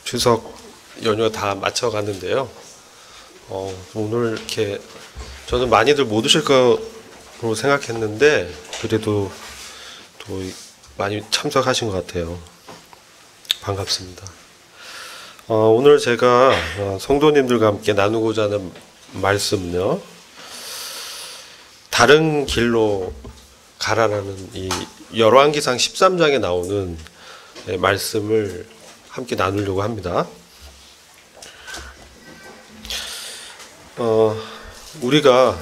추석 연휴 다 맞춰갔는데요. 오늘 이렇게 저는 많이들 못 오실 거로 생각했는데 그래도 또 많이 참석하신 것 같아요. 반갑습니다. 오늘 제가 성도님들과 함께 나누고자 하는 말씀은요, 다른 길로 가라라는 이 열왕기상 13장에 나오는 말씀을 함께 나누려고 합니다. 우리가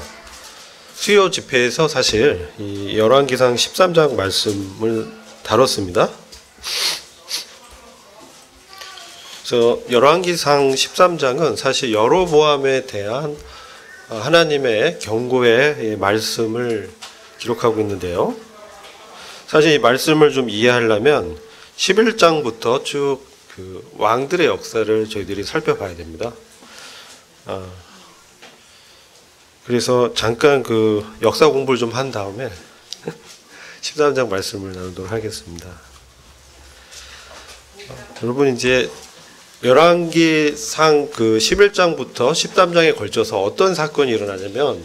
수요 집회에서 사실 이 열왕기상 13장 말씀을 다뤘습니다. 그래서 열왕기상 13장은 사실 여로보암에 대한 하나님의 경고의 말씀을 기록하고 있는데요. 사실 이 말씀을 좀 이해하려면 11장부터 쭉 그 왕들의 역사를 저희들이 살펴봐야 됩니다. 그래서 잠깐 그 역사 공부를 좀 한 다음에 13장 말씀을 나누도록 하겠습니다. 여러분, 이제 열왕기상 그 11장부터 13장에 걸쳐서 어떤 사건이 일어나냐면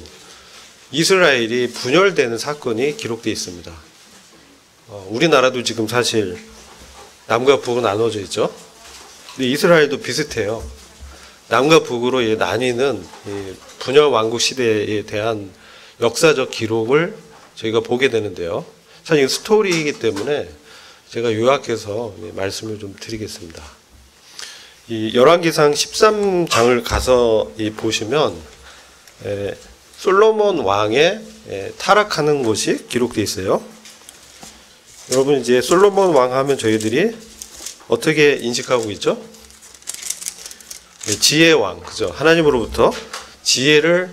이스라엘이 분열되는 사건이 기록되어 있습니다. 우리나라도 지금 사실 남과 북으로 나눠져 있죠. 근데 이스라엘도 비슷해요. 남과 북으로 나뉘는 분열 왕국 시대에 대한 역사적 기록을 저희가 보게 되는데요. 사실 스토리이기 때문에 제가 요약해서 말씀을 좀 드리겠습니다. 이 열왕기상 13장을 가서 보시면 솔로몬 왕의 타락하는 것이 기록되어 있어요. 여러분, 이제 솔로몬 왕 하면 저희들이 어떻게 인식하고 있죠? 지혜의 왕, 그죠? 하나님으로부터 지혜를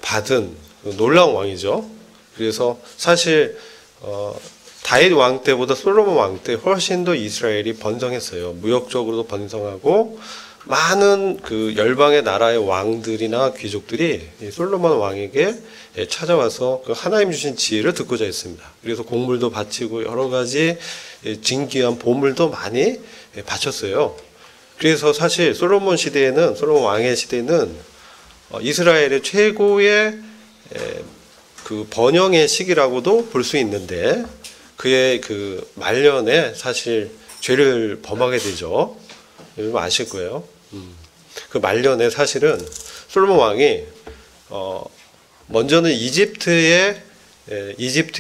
받은 놀라운 왕이죠. 그래서 사실 다윗 왕 때보다 솔로몬 왕 때 훨씬 더 이스라엘이 번성했어요. 무역적으로도 번성하고 많은 그 열방의 나라의 왕들이나 귀족들이 솔로몬 왕에게 찾아와서 그 하나님 주신 지혜를 듣고자 했습니다. 그래서 곡물도 바치고 여러 가지 진귀한 보물도 많이 바쳤어요. 그래서 사실 솔로몬 왕의 시대는 이스라엘의 최고의 그 번영의 시기라고도 볼 수 있는데 그의 그 말년에 사실 죄를 범하게 되죠. 여러분 아실 거예요. 그 말년에 사실은 솔로몬 왕이 먼저는 이집트의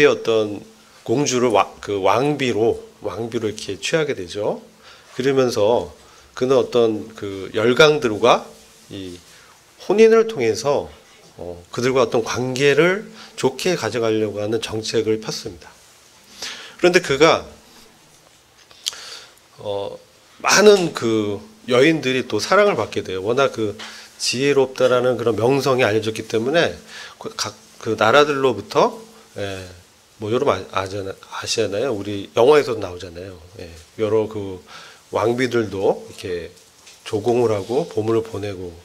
어떤 공주를 그 왕비로 이렇게 취하게 되죠. 그러면서 그는 어떤 그 열강들과 이 혼인을 통해서 그들과 어떤 관계를 좋게 가져가려고 하는 정책을 폈습니다. 그런데 그가 많은 그 여인들이 또 사랑을 받게 돼요. 워낙 그 지혜롭다라는 그런 명성이 알려졌기 때문에 각 그 나라들로부터 뭐 여러분 아시잖아요. 우리 영화에서도 나오잖아요. 여러 그 왕비들도 이렇게 조공을 하고 보물을 보내고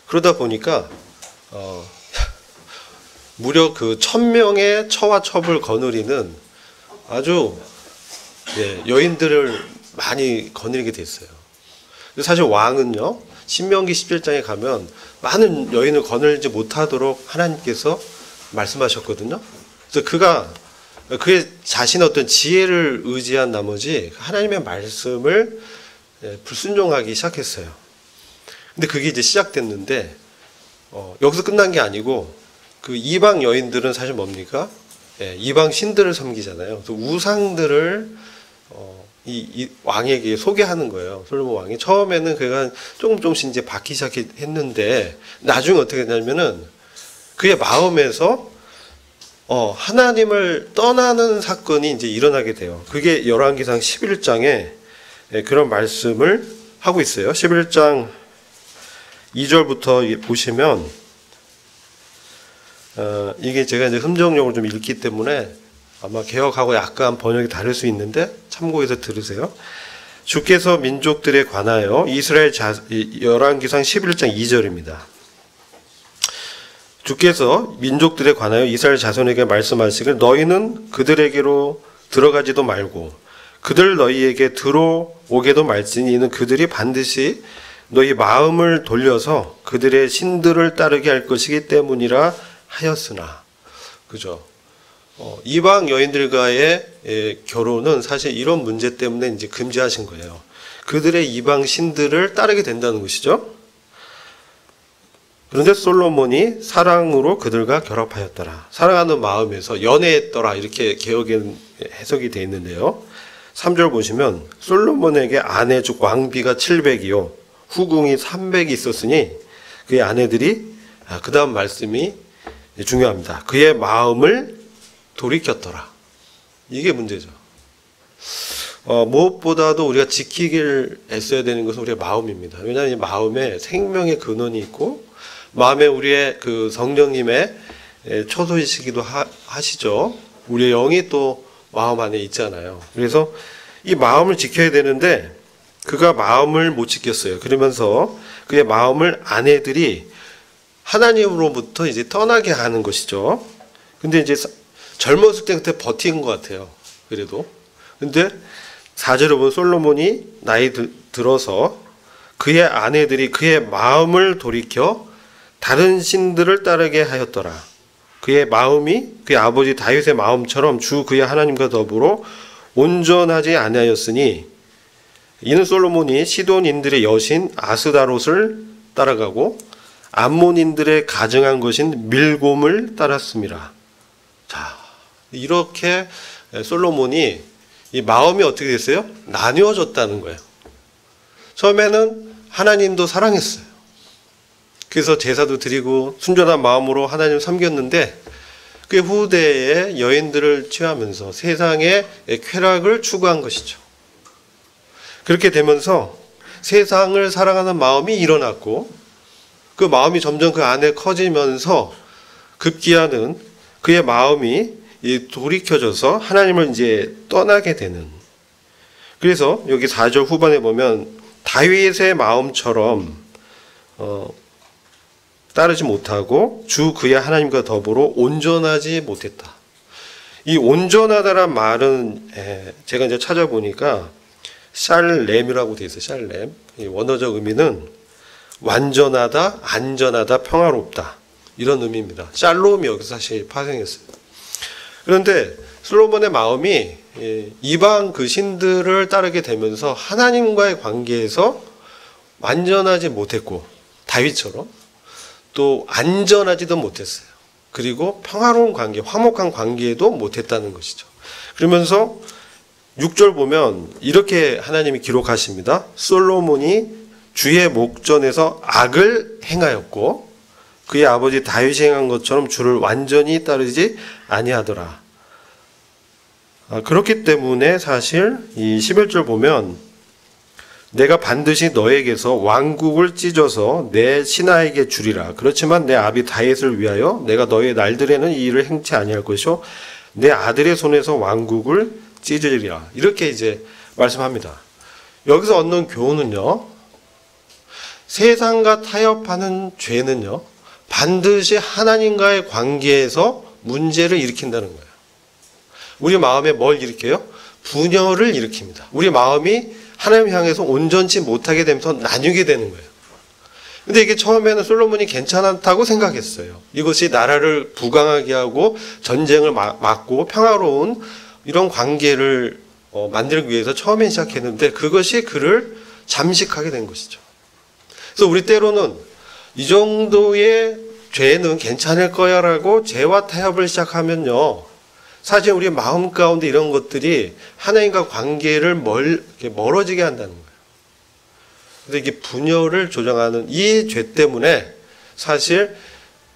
그러다 보니까 무려 그 1000명의 처와 첩을 거느리는 아주 여인들을 많이 거느리게 됐어요. 사실 왕은요, 신명기 17장에 가면 많은 여인을 거느리지 못하도록 하나님께서 말씀하셨거든요. 그래서 그가 그의 자신의 어떤 지혜를 의지한 나머지 하나님의 말씀을 불순종하기 시작했어요. 근데 그게 이제 시작됐는데 여기서 끝난 게 아니고 그 이방 여인들은 사실 뭡니까? 이방 신들을 섬기잖아요. 그래서 우상들을 이 왕에게 소개하는 거예요. 솔로몬 왕이 처음에는 그가 조금씩 이제 받기 시작했는데 나중에 어떻게 되냐면은 그의 마음에서 하나님을 떠나는 사건이 이제 일어나게 돼요. 그게 열왕기상 11장에 그런 말씀을 하고 있어요. 11장 2절부터 보시면 이게 제가 이제 흠정용을 좀 읽기 때문에 아마 개역하고 약간 번역이 다를 수 있는데 참고해서 들으세요. 주께서 민족들에 관하여 열왕기상 11장 2절입니다. 주께서 민족들에 관하여 이스라엘 자손에게 말씀하시길 너희는 그들에게로 들어가지도 말고 그들 너희에게 들어오게도 말지니 이는 그들이 반드시 너희 마음을 돌려서 그들의 신들을 따르게 할 것이기 때문이라 하였으나. 그죠? 이방 여인들과의 결혼은 사실 이런 문제 때문에 이제 금지하신 거예요. 그들의 이방 신들을 따르게 된다는 것이죠. 그런데 솔로몬이 사랑으로 그들과 결합하였더라. 사랑하는 마음에서 연애했더라. 이렇게 개역에 해석이 되어 있는데요. 3절 보시면 솔로몬에게 아내 즉 왕비가 700이요 후궁이 300이 있었으니 그의 아내들이 그 다음 말씀이 중요합니다. 그의 마음을 돌이켰더라. 이게 문제죠. 무엇보다도 우리가 지키길 애써야 되는 것은 우리의 마음입니다. 왜냐하면 이 마음에 생명의 근원이 있고 마음에 우리의 그 성령님의 초소이시기도 하시죠. 우리의 영이 또 마음 안에 있잖아요. 그래서 이 마음을 지켜야 되는데 그가 마음을 못 지켰어요. 그러면서 그의 마음을 아내들이 하나님으로부터 이제 떠나게 하는 것이죠. 근데 이제 젊었을 때 그때 버틴 것 같아요. 그래도. 근데 4절에 보면 솔로몬이 나이 들어서 그의 아내들이 그의 마음을 돌이켜 다른 신들을 따르게 하였더라. 그의 마음이 그의 아버지 다윗의 마음처럼 주 그의 하나님과 더불어 온전하지 아니하였으니 이는 솔로몬이 시돈인들의 여신 아스다롯을 따라가고 암몬인들의 가증한 것인 밀곰을 따랐습니다. 자, 이렇게 솔로몬이 이 마음이 어떻게 됐어요? 나뉘어졌다는 거예요. 처음에는 하나님도 사랑했어요. 그래서 제사도 드리고 순전한 마음으로 하나님을 섬겼는데 그 후대에 여인들을 취하면서 세상의 쾌락을 추구한 것이죠. 그렇게 되면서 세상을 사랑하는 마음이 일어났고 그 마음이 점점 그 안에 커지면서 급기야는 그의 마음이 돌이켜져서 하나님을 이제 떠나게 되는. 그래서 여기 4절 후반에 보면 다윗의 마음처럼 따르지 못하고 주 그의 하나님과 더불어 온전하지 못했다. 이 온전하다란 말은 제가 이제 찾아보니까 샬렘이라고 되어 있어요. 샬렘. 이 원어적 의미는 완전하다, 안전하다, 평화롭다. 이런 의미입니다. 샬롬이 여기서 사실 파생했어요. 그런데 솔로몬의 마음이 이방 그 신들을 따르게 되면서 하나님과의 관계에서 완전하지 못했고 다윗처럼 또 안전하지도 못했어요. 그리고 평화로운 관계, 화목한 관계에도 못했다는 것이죠. 그러면서 6절 보면 이렇게 하나님이 기록하십니다. 솔로몬이 주의 목전에서 악을 행하였고 그의 아버지 다윗이 행한 것처럼 주를 완전히 따르지 아니하더라. 그렇기 때문에 사실 이 11절 보면 내가 반드시 너에게서 왕국을 찢어서 내 신하에게 주리라. 그렇지만 내 아비 다윗을 위하여 내가 너의 날들에는 이 일을 행치 아니할 것이요 내 아들의 손에서 왕국을 찢으리라. 이렇게 이제 말씀합니다. 여기서 얻는 교훈은요, 세상과 타협하는 죄는요 반드시 하나님과의 관계에서 문제를 일으킨다는 거예요. 우리 마음에 뭘 일으켜요? 분열을 일으킵니다. 우리 마음이 하나님 향해서 온전치 못하게 되면서 나뉘게 되는 거예요. 근데 이게 처음에는 솔로몬이 괜찮다고 생각했어요. 이것이 나라를 부강하게 하고 전쟁을 막고 평화로운 이런 관계를 만들기 위해서 처음에 시작했는데 그것이 그를 잠식하게 된 것이죠. 그래서 우리 때로는 이 정도의 죄는 괜찮을 거야 라고 죄와 타협을 시작하면요, 사실 우리 마음 가운데 이런 것들이 하나님과 관계를 멀어지게 한다는 거예요. 그래서 이게 분열을 조장하는 이 죄 때문에 사실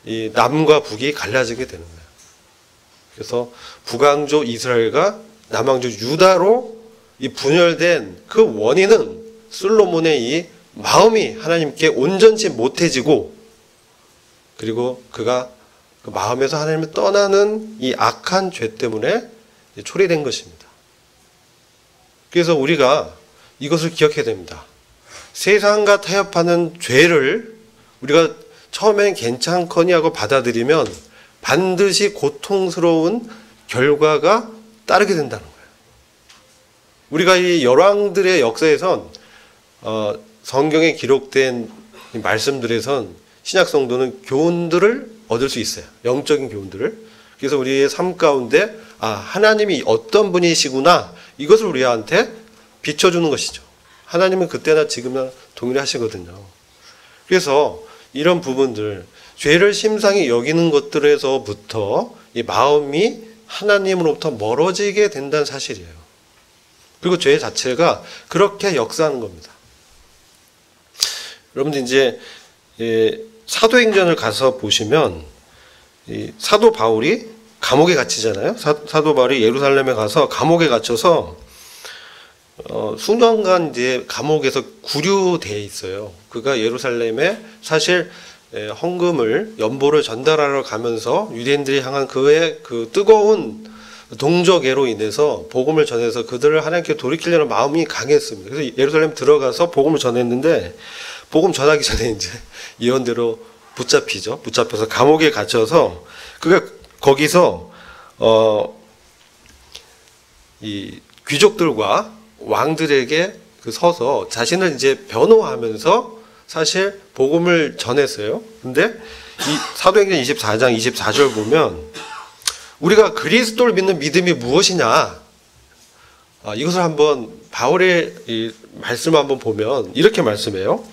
이 남과 북이 갈라지게 되는 거예요. 그래서 북왕조 이스라엘과 남왕조 유다로 이 분열된 그 원인은 솔로몬의 이 마음이 하나님께 온전치 못해지고 그리고 그가 그 마음에서 하나님을 떠나는 이 악한 죄 때문에 초래된 것입니다. 그래서 우리가 이것을 기억해야 됩니다. 세상과 타협하는 죄를 우리가 처음엔 괜찮거니 하고 받아들이면 반드시 고통스러운 결과가 따르게 된다는 거예요. 우리가 이 열왕들의 역사에선 성경에 기록된 이 말씀들에선 신약 성도는 교훈들을 얻을 수 있어요. 영적인 교훈들을. 그래서 우리의 삶 가운데 하나님이 어떤 분이시구나, 이것을 우리한테 비춰주는 것이죠. 하나님은 그때나 지금이나 동일하시거든요. 그래서 이런 부분들, 죄를 심상히 여기는 것들에서부터 이 마음이 하나님으로부터 멀어지게 된다는 사실이에요. 그리고 죄 자체가 그렇게 역사하는 겁니다. 여러분들 이제 사도행전을 가서 보시면 이 사도 바울이 감옥에 갇히잖아요. 사도 바울이 예루살렘에 가서 감옥에 갇혀서 수년간 이제 감옥에서 구류되어 있어요. 그가 예루살렘에 사실 헌금을, 연보를 전달하러 가면서 유대인들이 향한 그의 그 뜨거운 동적애로 인해서 복음을 전해서 그들을 하나님께 돌이키려는 마음이 강했습니다. 그래서 예루살렘 들어가서 복음을 전했는데, 복음 전하기 전에 이제 예언대로 붙잡히죠. 붙잡혀서 감옥에 갇혀서 그가 거기서 이 귀족들과 왕들에게 서서 자신을 이제 변호하면서 사실 복음을 전했어요. 근데 이 사도행전 24장 24절 보면 우리가 그리스도를 믿는 믿음이 무엇이냐, 이것을 한번 바울의 이 말씀을 한번 보면 이렇게 말씀해요.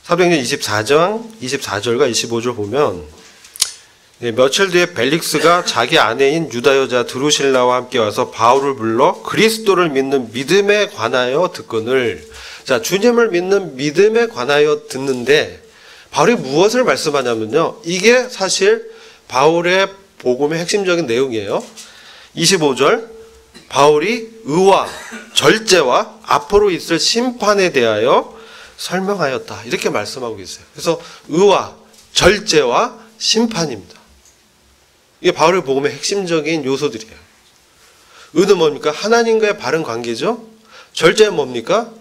사도행전 24장 24절과 25절 보면 며칠 뒤에 벨릭스가 자기 아내인 유다 여자 드루실라와 함께 와서 바울을 불러 그리스도를 믿는 믿음에 관하여 듣거늘. 자, 주님을 믿는 믿음에 관하여 듣는데 바울이 무엇을 말씀하냐면요, 이게 사실 바울의 복음의 핵심적인 내용이에요. 25절, 바울이 의와 절제와 앞으로 있을 심판에 대하여 설명하였다, 이렇게 말씀하고 있어요. 그래서 의와 절제와 심판입니다. 이게 바울의 복음의 핵심적인 요소들이에요. 의는 뭡니까? 하나님과의 바른 관계죠. 절제는 뭡니까?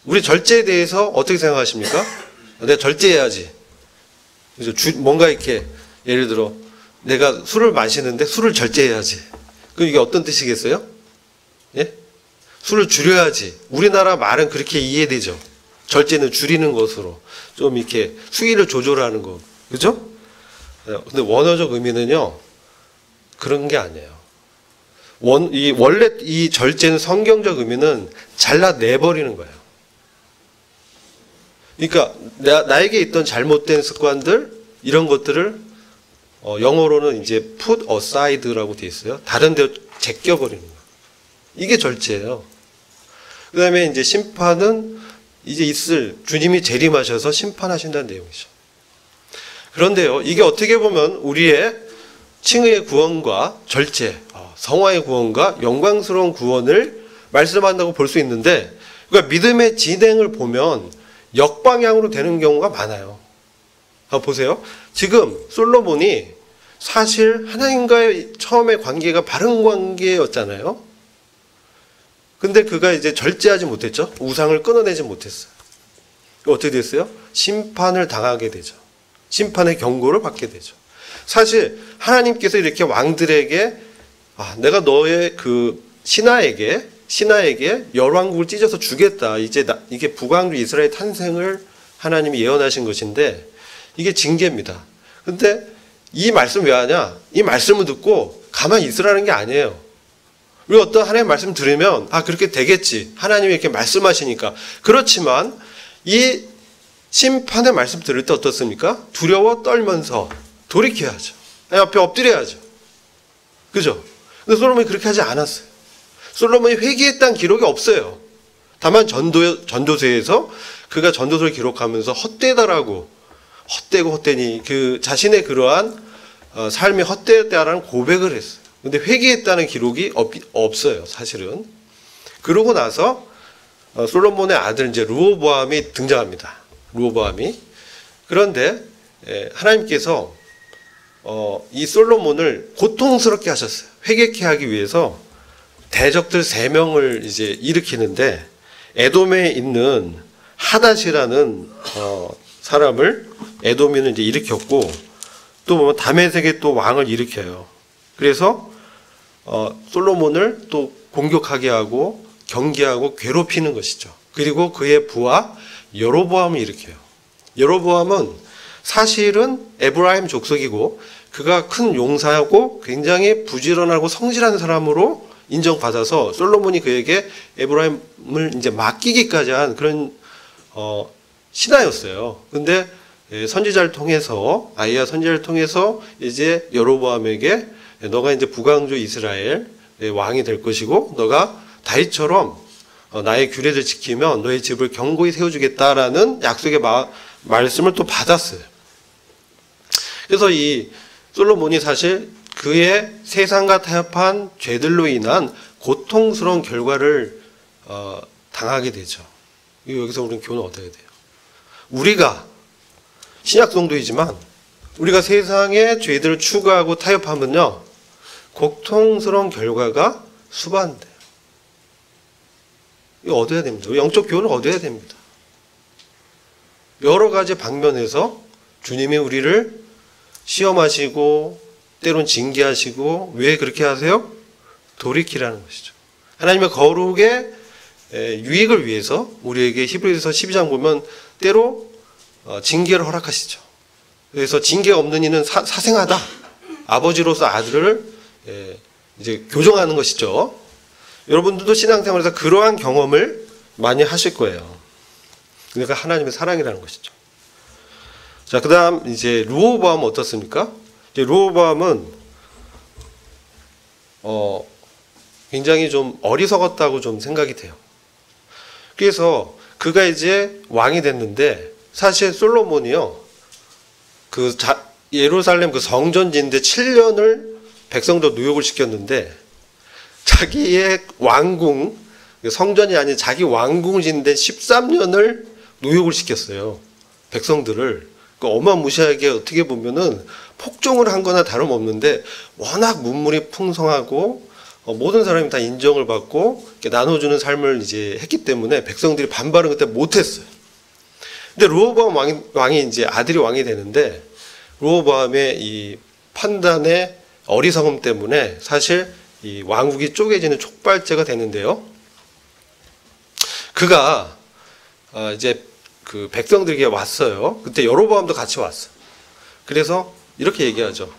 우리 절제에 대해서 어떻게 생각하십니까? 내가 절제해야지. 뭔가 이렇게 예를 들어 내가 술을 마시는데 술을 절제해야지. 그럼 이게 어떤 뜻이겠어요? 예? 술을 줄여야지. 우리나라 말은 그렇게 이해되죠. 절제는 줄이는 것으로 좀 이렇게 수위를 조절하는 거, 그죠? 근데 원어적 의미는요, 그런 게 아니에요. 원래 이 절제는 성경적 의미는 잘라내버리는 거예요. 그러니까 나에게 있던 잘못된 습관들, 이런 것들을 영어로는 이제 put aside라고 되어 있어요. 다른 데로 제껴버리는 거예요. 이게 절제예요. 그 다음에 이제 심판은 이제 있을 주님이 재림하셔서 심판하신다는 내용이죠. 그런데요, 이게 어떻게 보면 우리의 칭의의 구원과 절제, 성화의 구원과 영광스러운 구원을 말씀한다고 볼 수 있는데, 그러니까 믿음의 진행을 보면 역방향으로 되는 경우가 많아요. 보세요. 지금 솔로몬이 사실 하나님과의 처음에 관계가 바른 관계였잖아요. 근데 그가 이제 절제하지 못했죠. 우상을 끊어내지 못했어요. 어떻게 됐어요? 심판을 당하게 되죠. 심판의 경고를 받게 되죠. 사실 하나님께서 이렇게 왕들에게 내가 너의 그 신하에게 열왕국을 찢어서 주겠다. 이게 북왕국 이스라엘 탄생을 하나님이 예언하신 것인데 이게 징계입니다. 근데 이 말씀 왜 하냐? 이 말씀을 듣고 가만히 있으라는 게 아니에요. 우리 어떤 하나님의 말씀 들으면 그렇게 되겠지. 하나님이 이렇게 말씀하시니까. 그렇지만 이 심판의 말씀 들을 때 어떻습니까? 두려워 떨면서 돌이켜야죠. 옆에 엎드려야죠. 그죠? 근데 솔로몬이 그렇게 하지 않았어요. 솔로몬이 회개했다는 기록이 없어요. 다만 전도서에서 그가 전도서를 기록하면서 헛되다라고, 헛되고 헛되니 그 자신의 그러한 삶이 헛되었다라는 고백을 했어요. 근데 회개했다는 기록이 없어요, 사실은. 그러고 나서 솔로몬의 아들 이제 르호보암이 등장합니다. 르호보암이. 그런데 하나님께서 이 솔로몬을 고통스럽게 하셨어요. 회개케 하기 위해서 대적들 3명을 이제 일으키는데, 에돔에 있는 하닷이라는 사람을 에돔인을 이제 일으켰고, 또 보면 다메섹에 또 왕을 일으켜요. 그래서 솔로몬을 또 공격하게 하고 경계하고 괴롭히는 것이죠. 그리고 그의 부하 여로보암을 일으켜요. 여로보암은 사실은 에브라임 족속이고 그가 큰 용사하고 굉장히 부지런하고 성실한 사람으로 인정받아서 솔로몬이 그에게 에브라임을 이제 맡기기까지 한 그런 신하였어요. 근데 선지자를 통해서 아이야 선지자를 통해서 이제 여로보암에게 너가 이제 북왕조 이스라엘 왕이 될 것이고 너가 다윗처럼 나의 규례를 지키면 너의 집을 견고히 세워주겠다라는 약속의 말씀을 또 받았어요. 그래서 이 솔로몬이 사실 그의 세상과 타협한 죄들로 인한 고통스러운 결과를 당하게 되죠. 여기서 우리는 교훈을 얻어야 돼요. 우리가 신약 성도이지만 우리가 세상의 죄들을 추구하고 타협하면요 고통스러운 결과가 수반돼요. 이거 얻어야 됩니다. 영적 교훈을 얻어야 됩니다. 여러 가지 방면에서 주님이 우리를 시험하시고 때론 징계하시고 왜 그렇게 하세요? 돌이키라는 것이죠. 하나님의 거룩의 유익을 위해서 우리에게 히브리서 12장 보면 때로 징계를 허락하시죠. 그래서 징계가 없는 이는 사생하다. 아버지로서 아들을 이제 교정하는 것이죠. 여러분들도 신앙생활에서 그러한 경험을 많이 하실 거예요. 그러니까 하나님의 사랑이라는 것이죠. 자, 그 다음 이제 르호보암은 어떻습니까? 이제 르호보암은 굉장히 좀 어리석었다고 좀 생각이 돼요. 그래서 그가 이제 왕이 됐는데 사실 솔로몬이요 예루살렘 그 성전 짓는데 7년을 백성들 노역을 시켰는데 자기의 왕궁 성전이 아닌 자기 왕궁을 짓는데 13년을 노역을 시켰어요. 백성들을. 어마무시하게 어떻게 보면은 폭정을 한 거나 다름없는데 워낙 문물이 풍성하고 모든 사람이 다 인정을 받고 나눠주는 삶을 이제 했기 때문에 백성들이 반발은 그때 못했어요. 근데 르호보암 왕이 이제 아들이 왕이 되는데 르호보암의 이 판단의 어리석음 때문에 사실 이 왕국이 쪼개지는 촉발제가 되는데요. 그가 이제 그 백성들에게 왔어요. 그때 여로보암도 같이 왔어. 그래서 이렇게 얘기하죠.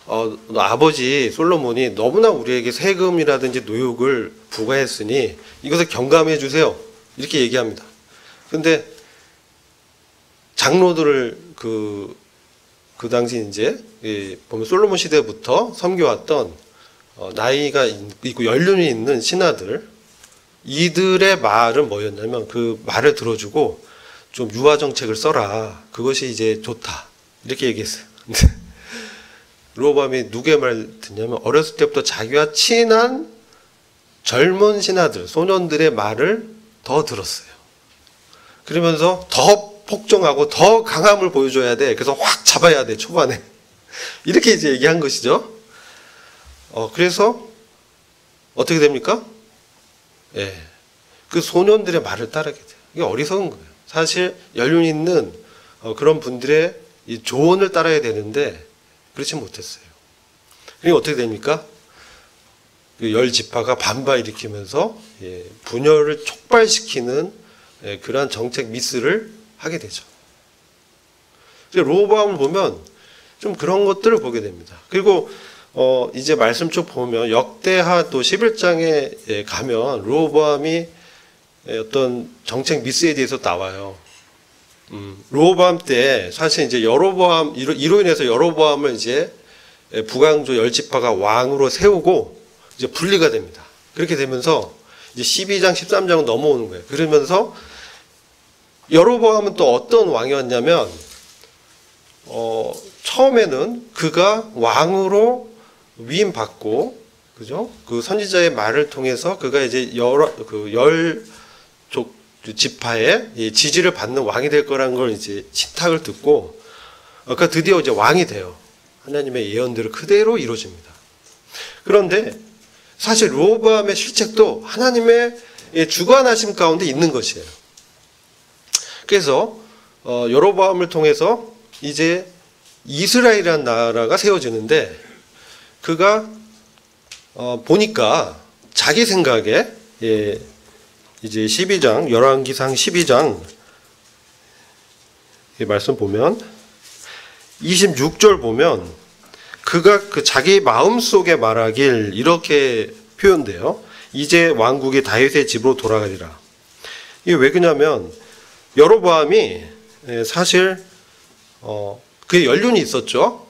너 아버지 솔로몬이 너무나 우리에게 세금이라든지 노역을 부과했으니 이것을 경감해 주세요. 이렇게 얘기합니다. 근데 장로들을 그 당시 이제 보면 솔로몬 시대부터 섬겨왔던 나이가 있고 연륜이 있는 신하들 이들의 말은 뭐였냐면 그 말을 들어주고 좀 유화 정책을 써라. 그것이 이제 좋다. 이렇게 얘기했어요. 르호보암이 누구의 말을 듣냐면 어렸을 때부터 자기와 친한 젊은 신하들, 소년들의 말을 더 들었어요. 그러면서 더 폭정하고 더 강함을 보여줘야 돼. 그래서 확 잡아야 돼, 초반에. 이렇게 이제 얘기한 것이죠. 그래서 어떻게 됩니까? 예. 그 소년들의 말을 따르게 돼요. 이게 어리석은 거예요. 사실 연륜 있는 그런 분들의 이 조언을 따라야 되는데 그렇지 못했어요. 그리고 어떻게 됩니까? 그 열 지파가 반발 일으키면서 분열을 촉발시키는 그러한 정책 미스를 하게 되죠. 르호보암을 보면 좀 그런 것들을 보게 됩니다. 그리고 이제 말씀 쭉 보면 역대하 또 11장에 가면 르호보암이 어떤 정책 미스에 대해서 나와요. 르호보암 때 사실 이제 여로보암 이로 인해서 여로보암을 이제 북왕조 열 지파가 왕으로 세우고 이제 분리가 됩니다. 그렇게 되면서 이제 12장 13장은 넘어오는 거예요. 그러면서 여로보암은 또 어떤 왕이었냐면 처음에는 그가 왕으로 위임받고 그죠? 그 선지자의 말을 통해서 그가 이제 열 지파의 지지를 받는 왕이 될 거라는 걸 이제 신탁을 듣고 그러니까 드디어 이제 왕이 돼요. 하나님의 예언들을 그대로 이루어집니다. 그런데 사실 르호보암의 실책도 하나님의 주관하심 가운데 있는 것이에요. 그래서 여로보암을 통해서 이제 이스라엘이라는 나라가 세워지는데 그가 보니까 자기 생각에 이제 12장, 열왕기상 12장 이 말씀 보면 26절 보면 그가 그 자기 마음속에 말하길 이렇게 표현돼요. 이제 왕국이 다윗의 집으로 돌아가리라. 이게 왜 그러냐면 여로보암이 사실 그의 연륜이 있었죠.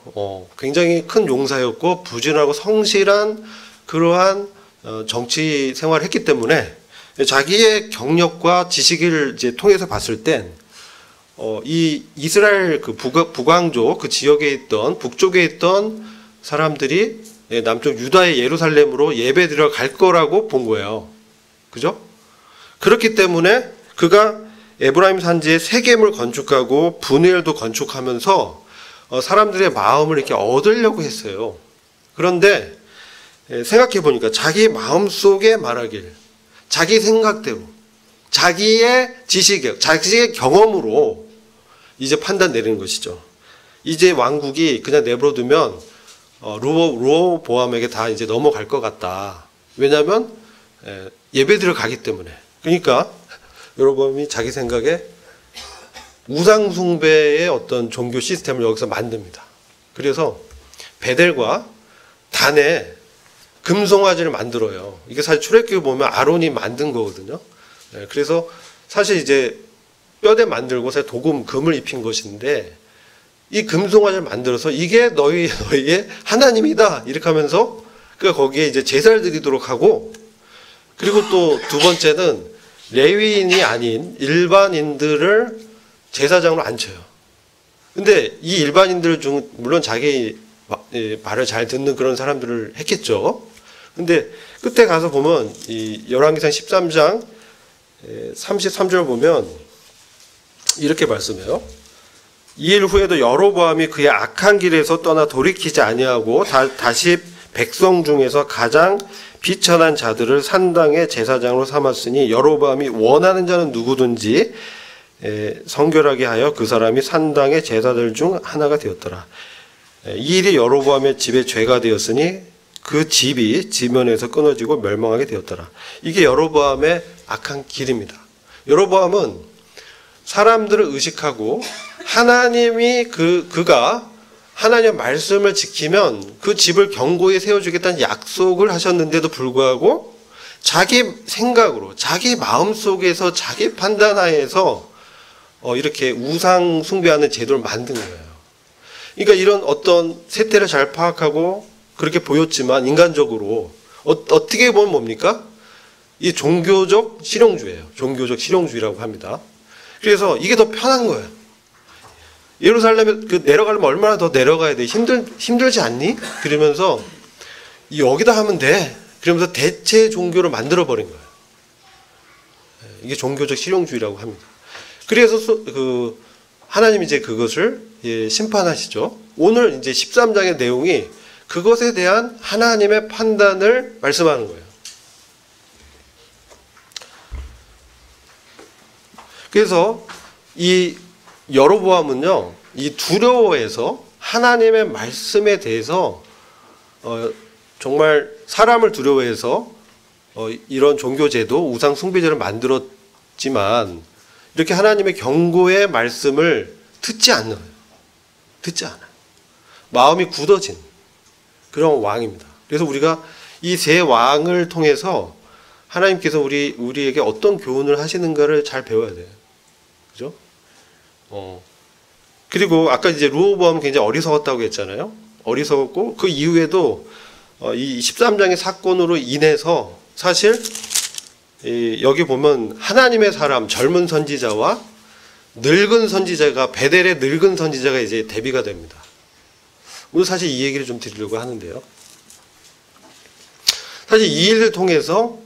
굉장히 큰 용사였고 부진하고 성실한 그러한 정치 생활을 했기 때문에 자기의 경력과 지식을 이제 통해서 봤을 땐 이 이스라엘 그 북왕조 그 지역에 있던 북쪽에 있던 사람들이 남쪽 유다의 예루살렘으로 예배드려 갈 거라고 본 거예요. 그죠? 그렇기 때문에 그가 에브라임 산지에 세겜을 건축하고 분회엘도 건축하면서 사람들의 마음을 이렇게 얻으려고 했어요. 그런데 생각해 보니까 자기 마음속에 말하길, 자기 생각대로, 자기의 지식, 자기의 경험으로 이제 판단 내리는 것이죠. 이제 왕국이 그냥 내버려두면 르호보암에게 다 이제 넘어갈 것 같다. 왜냐하면 예배드려 가기 때문에. 그러니까 여러분이 자기 생각에 우상 숭배의 어떤 종교 시스템을 여기서 만듭니다. 그래서 베델과 단에 금송아지를 만들어요. 이게 사실 출애굽기 보면 아론이 만든 거거든요. 그래서 사실 이제 뼈대 만들고 사실 금을 입힌 것인데 이 금송아지를 만들어서 이게 너희의 하나님이다 이렇게 하면서 그가 거기에 이제 제사를 드리도록 하고, 그리고 또 두 번째는 레위인이 아닌 일반인들을 제사장으로 앉혀요. 근데 이 일반인들 중 물론 자기 말을 잘 듣는 그런 사람들을 했겠죠. 근데 끝에 가서 보면 이 열왕기상 13장 33절 보면 이렇게 말씀해요. 이 일 후에도 여로보암이 그의 악한 길에서 떠나 돌이키지 아니하고 다시 백성 중에서 가장 비천한 자들을 산당의 제사장으로 삼았으니 여로보암이 원하는 자는 누구든지 성결하게 하여 그 사람이 산당의 제사들 중 하나가 되었더라. 이 일이 여로보암의 집에 죄가 되었으니 그 집이 지면에서 끊어지고 멸망하게 되었더라. 이게 여로보암의 악한 길입니다. 여로보암은 사람들을 의식하고 하나님이 그가 하나님의 말씀을 지키면 그 집을 견고히 세워주겠다는 약속을 하셨는데도 불구하고 자기 생각으로 자기 마음속에서 자기 판단하에서 이렇게 우상 숭배하는 제도를 만든 거예요. 그러니까 이런 어떤 세태를 잘 파악하고 그렇게 보였지만 인간적으로 어떻게 보면 뭡니까? 이 종교적 실용주의예요. 종교적 실용주의라고 합니다. 그래서 이게 더 편한 거예요. 예루살렘에 내려가려면 얼마나 더 내려가야 돼? 힘들지 않니? 그러면서 여기다 하면 돼. 그러면서 대체 종교를 만들어 버린 거예요. 이게 종교적 실용주의라고 합니다. 그래서 하나님이 이제 그것을 심판하시죠. 오늘 이제 13장의 내용이 그것에 대한 하나님의 판단을 말씀하는 거예요. 그래서 이 여로보암은요, 이 두려워해서 하나님의 말씀에 대해서 정말 사람을 두려워해서 이런 종교제도, 우상 숭배제를 만들었지만 이렇게 하나님의 경고의 말씀을 듣지 않아요. 마음이 굳어진 그런 왕입니다. 그래서 우리가 이 세 왕을 통해서 하나님께서 우리에게 어떤 교훈을 하시는가를 잘 배워야 돼요. 그죠? 그리고 아까 이제 르호보암은 굉장히 어리석었다고 했잖아요. 어리석었고 그 이후에도 이 13장의 사건으로 인해서 사실 여기 보면 하나님의 사람 젊은 선지자와 늙은 선지자가 베델의 늙은 선지자가 이제 대비가 됩니다. 오늘 사실 이 얘기를 좀 드리려고 하는데요. 사실 이 일을 통해서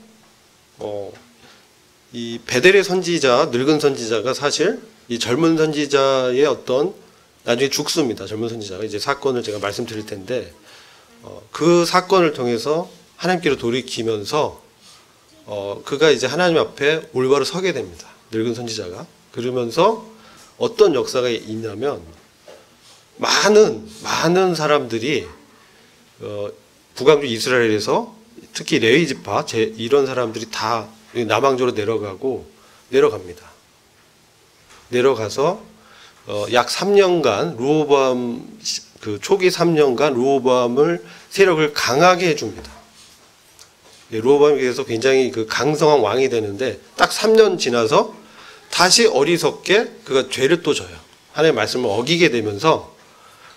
이 베델의 선지자, 늙은 선지자가 사실 이 젊은 선지자의 어떤 나중에 죽습니다. 젊은 선지자가 이제 사건을 제가 말씀드릴 텐데 그 사건을 통해서 하나님께로 돌이키면서 그가 이제 하나님 앞에 올바로 서게 됩니다. 늙은 선지자가. 그러면서 어떤 역사가 있냐면 많은 사람들이 북왕주 이스라엘에서 특히 레위 지파 이런 사람들이 다 남왕조로 내려갑니다. 내려가서 약 3년간 르호보암 그 초기 3년간 르호보암을 세력을 강하게 해줍니다. 르호보암에 대해서 굉장히 그 강성한 왕이 되는데 딱 3년 지나서 다시 어리석게 그가 죄를 또 져요. 하나님의 말씀을 어기게 되면서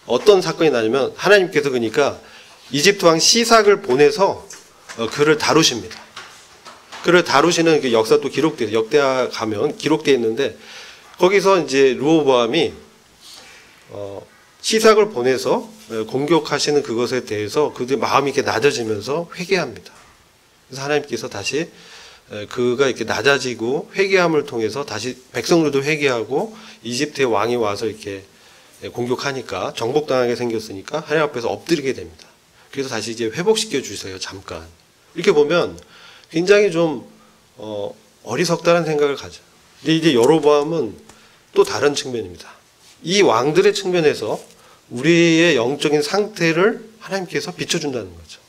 어떤 사건이 나냐면 하나님께서 그러니까 이집트 왕 시삭을 보내서 그를 다루십니다. 그를 다루시는 그 역사 또 기록돼요. 역대하 가면 기록되어 있는데 거기서 이제 르호보암이 시삭을 보내서 공격하시는 그것에 대해서 그들의 마음이 이렇게 낮아지면서 회개합니다. 그래서 하나님께서 다시 그가 이렇게 낮아지고 회개함을 통해서 다시 백성들도 회개하고 이집트의 왕이 와서 이렇게 공격하니까 정복당하게 생겼으니까 하나님 앞에서 엎드리게 됩니다. 그래서 다시 이제 회복시켜 주세요. 잠깐. 이렇게 보면 굉장히 좀 어리석다는 생각을 가져요. 근데 이제 여로보암은 또 다른 측면입니다. 이 왕들의 측면에서 우리의 영적인 상태를 하나님께서 비춰준다는 거죠.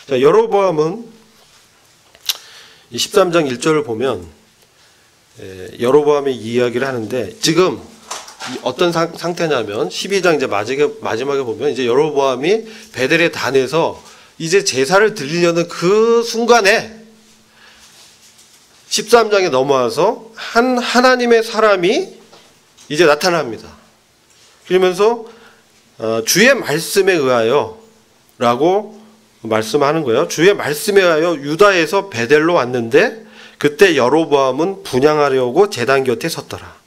자, 여로보암은 13장 1절을 보면 여로보암의 이야기를 하는데 지금 어떤 상태냐면 12장 이제 마지막에 보면 이제 여로보암이 베델의 단에서 이제 제사를 드리려는 그 순간에 13장에 넘어와서 한 하나님의 사람이 이제 나타납니다. 그러면서 주의 말씀에 의하여 라고 말씀하는 거예요. 주의 말씀에 의하여 유다에서 베델로 왔는데 그때 여로보암은 분향하려고 제단 곁에 섰더라.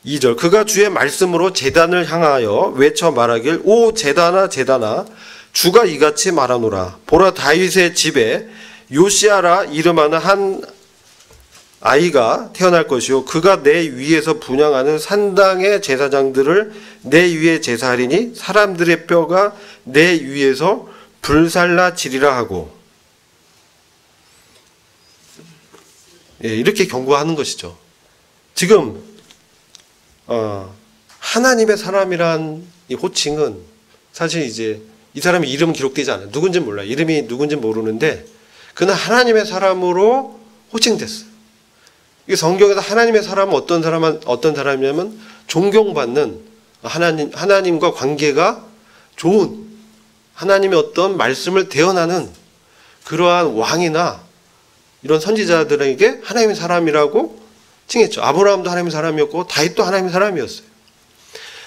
2절 그가 주의 말씀으로 제단을 향하여 외쳐 말하길 오 제단아 제단아 주가 이같이 말하노라. 보라 다윗의 집에 요시아라 이름하는 한 아이가 태어날 것이요 그가 내 위에서 분향하는 산당의 제사장들을 내 위에 제사하리니 사람들의 뼈가 내 위에서 불살라지리라 하고 이렇게 경고하는 것이죠. 지금 하나님의 사람이란 이 호칭은 사실 이제 이 사람의 이름은 기록되지 않아요. 누군지 몰라요. 이름이 누군지 모르는데 그는 하나님의 사람으로 호칭됐어요. 이 성경에서 하나님의 사람은 어떤 사람이냐면 존경받는 하나님과 관계가 좋은 하나님의 어떤 말씀을 대언하는 그러한 왕이나 이런 선지자들에게 하나님의 사람이라고 칭했죠. 아브라함도 하나님의 사람이었고 다윗도 하나님의 사람이었어요.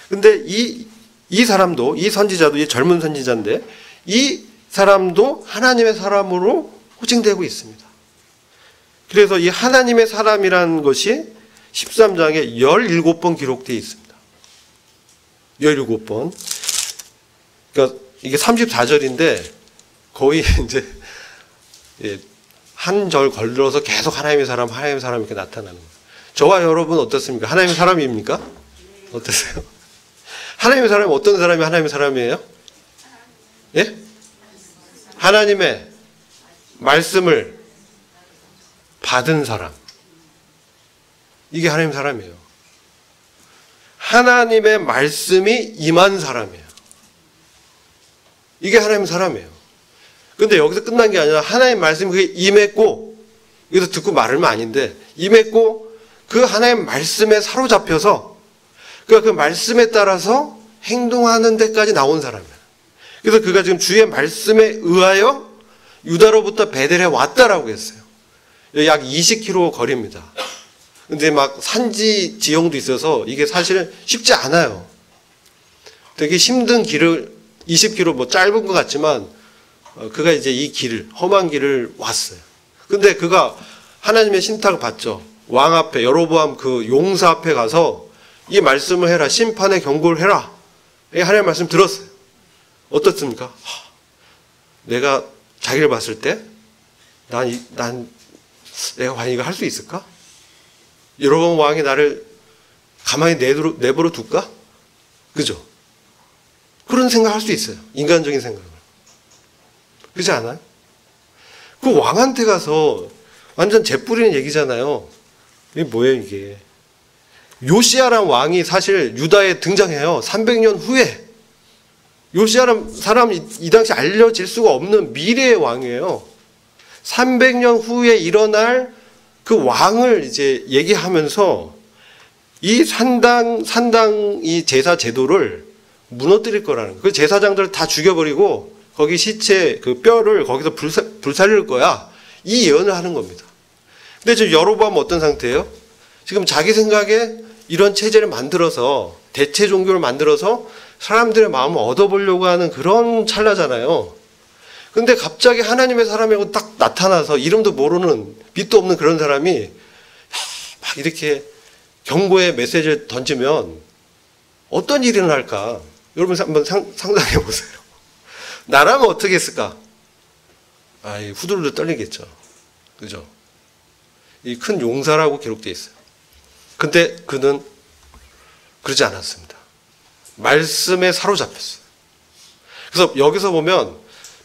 근데 이 사람도 이 선지자도 이 젊은 선지자인데 이 사람도 하나님의 사람으로 호칭되고 있습니다. 그래서 이 하나님의 사람이라는 것이 13장에 17번 기록되어 있습니다. 17번. 그러니까 이게 34절인데 거의 이제 한 절 걸러서 계속 하나님의 사람 이렇게 나타나는 거예요. 저와 여러분 어떻습니까? 하나님의 사람입니까? 어떠세요? 하나님의 사람이 어떤 사람이 하나님의 사람이에요? 예? 하나님의 말씀을 받은 사람. 이게 하나님의 사람이에요. 하나님의 말씀이 임한 사람이에요. 이게 하나님의 사람이에요. 근데 여기서 끝난 게 아니라 하나님의 말씀이 그게 임했고 여기서 듣고 말하면 아닌데 임했고 그 하나님의 말씀에 사로잡혀서 그 말씀에 따라서 행동하는 데까지 나온 사람이에요. 그래서 그가 지금 주의 말씀에 의하여 유다로부터 베델에 왔다라고 했어요. 약 20km 거리입니다. 근데 막 산지 지형도 있어서 이게 사실 쉽지 않아요. 되게 힘든 길을 20km 뭐 짧은 것 같지만 그가 이제 이 길을 험한 길을 왔어요. 근데 그가 하나님의 신탁을 받죠. 왕 앞에 여로보암 그 용사 앞에 가서 이 말씀을 해라. 심판의 경고를 해라. 하나님의 말씀 들었어요. 어떻습니까? 내가 자기를 봤을 때 내가 과연 이거 할 수 있을까? 여로보암 왕이 나를 가만히 내버려 둘까? 그죠? 그런 생각할 수 있어요. 인간적인 생각을. 그렇지 않아요? 그 왕한테 가서 완전 재뿌리는 얘기잖아요. 이게 뭐예요 이게? 요시아란 왕이 사실 유다에 등장해요. 300년 후에. 요시아란 사람 이 당시 알려질 수가 없는 미래의 왕이에요. 300년 후에 일어날 그 왕을 이제 얘기하면서 이 산당 이 제사 제도를 무너뜨릴 거라는 거예요. 그 제사장들을 다 죽여버리고 거기 시체 그 뼈를 거기서 불살릴 거야. 이 예언을 하는 겁니다. 근데 지금 여로보암은 어떤 상태예요? 지금 자기 생각에 이런 체제를 만들어서 대체 종교를 만들어서 사람들의 마음을 얻어보려고 하는 그런 찰나잖아요. 근데 갑자기 하나님의 사람이고 딱 나타나서 이름도 모르는 빛도 없는 그런 사람이 막 이렇게 경고의 메시지를 던지면 어떤 일이 일어날까? 여러분 한번 상상해 보세요. 나라면 어떻게 했을까? 후들후들 떨리겠죠. 그죠? 이 큰 용사라고 기록되어 있어요. 근데 그는 그러지 않았습니다. 말씀에 사로잡혔어요. 그래서 여기서 보면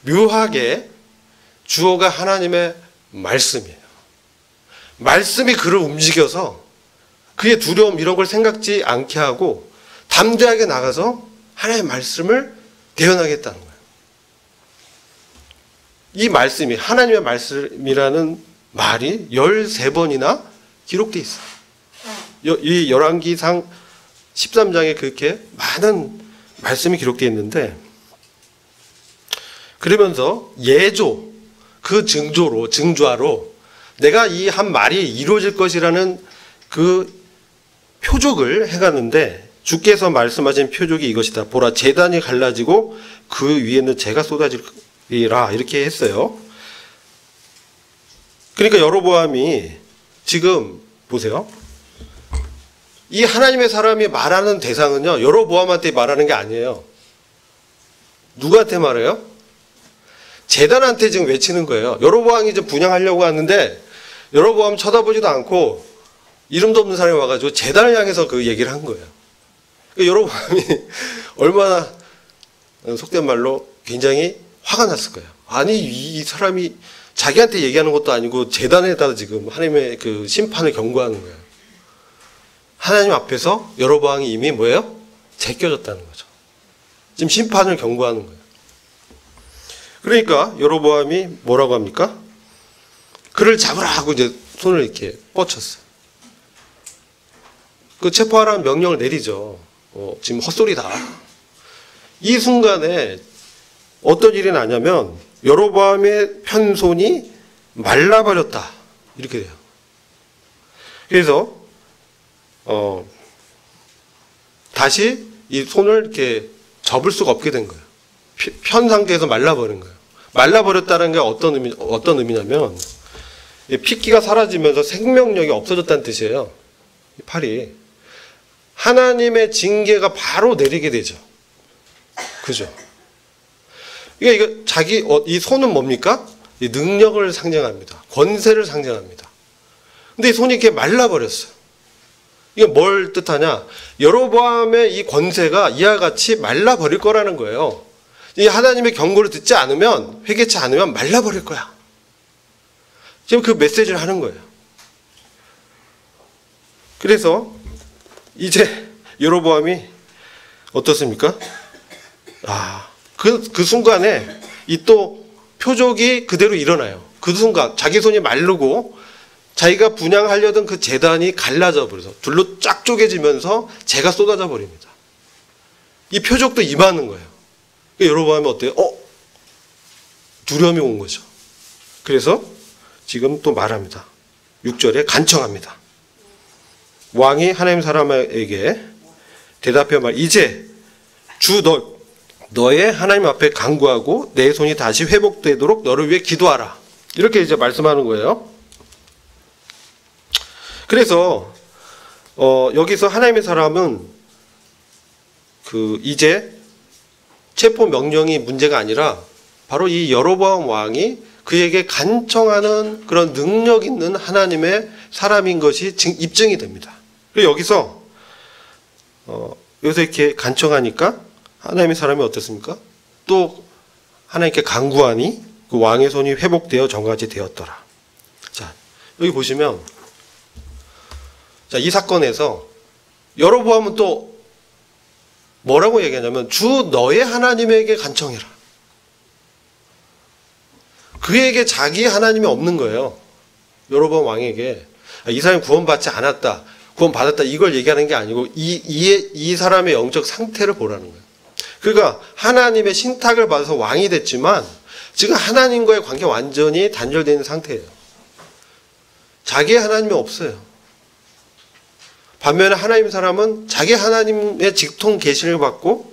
묘하게 주어가 하나님의 말씀이에요. 말씀이 그를 움직여서 그의 두려움 이런 걸 생각지 않게 하고 담대하게 나가서 하나님의 말씀을 대언하겠다는 거예요. 이 말씀이 하나님의 말씀이라는 말이 13번이나 기록되어 있어요. 이 열왕기상 13장에 그렇게 많은 말씀이 기록되어 있는데 그러면서 예조, 그 증조로 내가 이 한 말이 이루어질 것이라는 그 표적을 해가는데 주께서 말씀하신 표적이 이것이다. 보라, 제단이 갈라지고 그 위에는 재가 쏟아지리라 이렇게 했어요. 그러니까 여로보암이 지금 보세요. 이 하나님의 사람이 말하는 대상은요, 여로보암한테 말하는 게 아니에요. 누구한테 말해요? 제단한테 지금 외치는 거예요. 여로보암이 이제 분향하려고 하는데 여로보암 쳐다보지도 않고 이름도 없는 사람이 와가지고 제단을 향해서 그 얘기를 한 거예요. 여로보암이 얼마나 속된 말로 굉장히 화가 났을 거예요. 아니 이 사람이 자기한테 얘기하는 것도 아니고 제단에다 지금 하나님의 그 심판을 경고하는 거예요. 하나님 앞에서 여로보암이 이미 뭐예요? 제껴졌다는 거죠. 지금 심판을 경고하는 거예요. 그러니까 여로보암이 뭐라고 합니까? 그를 잡으라 하고 이제 손을 이렇게 뻗쳤어요. 그 체포하라는 명령을 내리죠. 지금 헛소리다. 이 순간에 어떤 일이 나냐면 여로보암의 편손이 말라버렸다. 이렇게 돼요. 그래서 다시 이 손을 이렇게 접을 수가 없게 된 거예요. 편 상태에서 말라버린 거예요. 말라버렸다는 게 어떤 의미냐면 피기가 사라지면서 생명력이 없어졌다는 뜻이에요. 이 팔이. 하나님의 징계가 바로 내리게 되죠. 그죠? 이거 이 손은 뭡니까? 이 능력을 상징합니다. 권세를 상징합니다. 근데 이 손이 이렇게 말라버렸어요. 이게 뭘 뜻하냐? 여로보암의 이 권세가 이와 같이 말라버릴 거라는 거예요. 이 하나님의 경고를 듣지 않으면, 회개치 않으면 말라버릴 거야. 지금 그 메시지를 하는 거예요. 그래서 이제 여로보암이 어떻습니까? 그 순간에 이 또 표적이 그대로 일어나요. 그 순간 자기 손이 마르고 자기가 분향하려던 그 제단이 갈라져 버려서 둘로 쫙 쪼개지면서 재가 쏟아져 버립니다. 이 표적도 임하는 거예요. 여로보암이 어때요? 두려움이 온 거죠. 그래서 지금 또 말합니다. 6절에 간청합니다. 왕이 하나님 사람에게 대답해 말, 이제 주 너의 하나님 앞에 간구하고 내 손이 다시 회복되도록 너를 위해 기도하라. 이렇게 이제 말씀하는 거예요. 그래서 여기서 하나님의 사람은 이제 체포 명령이 문제가 아니라 바로 이 여로보암 왕이 그에게 간청하는 그런 능력 있는 하나님의 사람인 것이 입증이 됩니다. 그리고 여기서 이렇게 간청하니까 하나님의 사람이 어떻습니까? 또 하나님께 간구하니 그 왕의 손이 회복되어 전같이 되었더라. 자, 여기 보시면 이 사건에서 여로보암은 또 뭐라고 얘기하냐면 주 너의 하나님에게 간청해라. 그에게 자기 하나님이 없는 거예요. 여로보암 왕에게. 이 사람이 구원받지 않았다, 구원받았다, 이걸 얘기하는 게 아니고 이 사람의 영적 상태를 보라는 거예요. 그러니까 하나님의 신탁을 받아서 왕이 됐지만 지금 하나님과의 관계가 완전히 단절되어 있는 상태예요. 자기의 하나님이 없어요. 반면에 하나님 사람은 자기 하나님의 직통 계시를 받고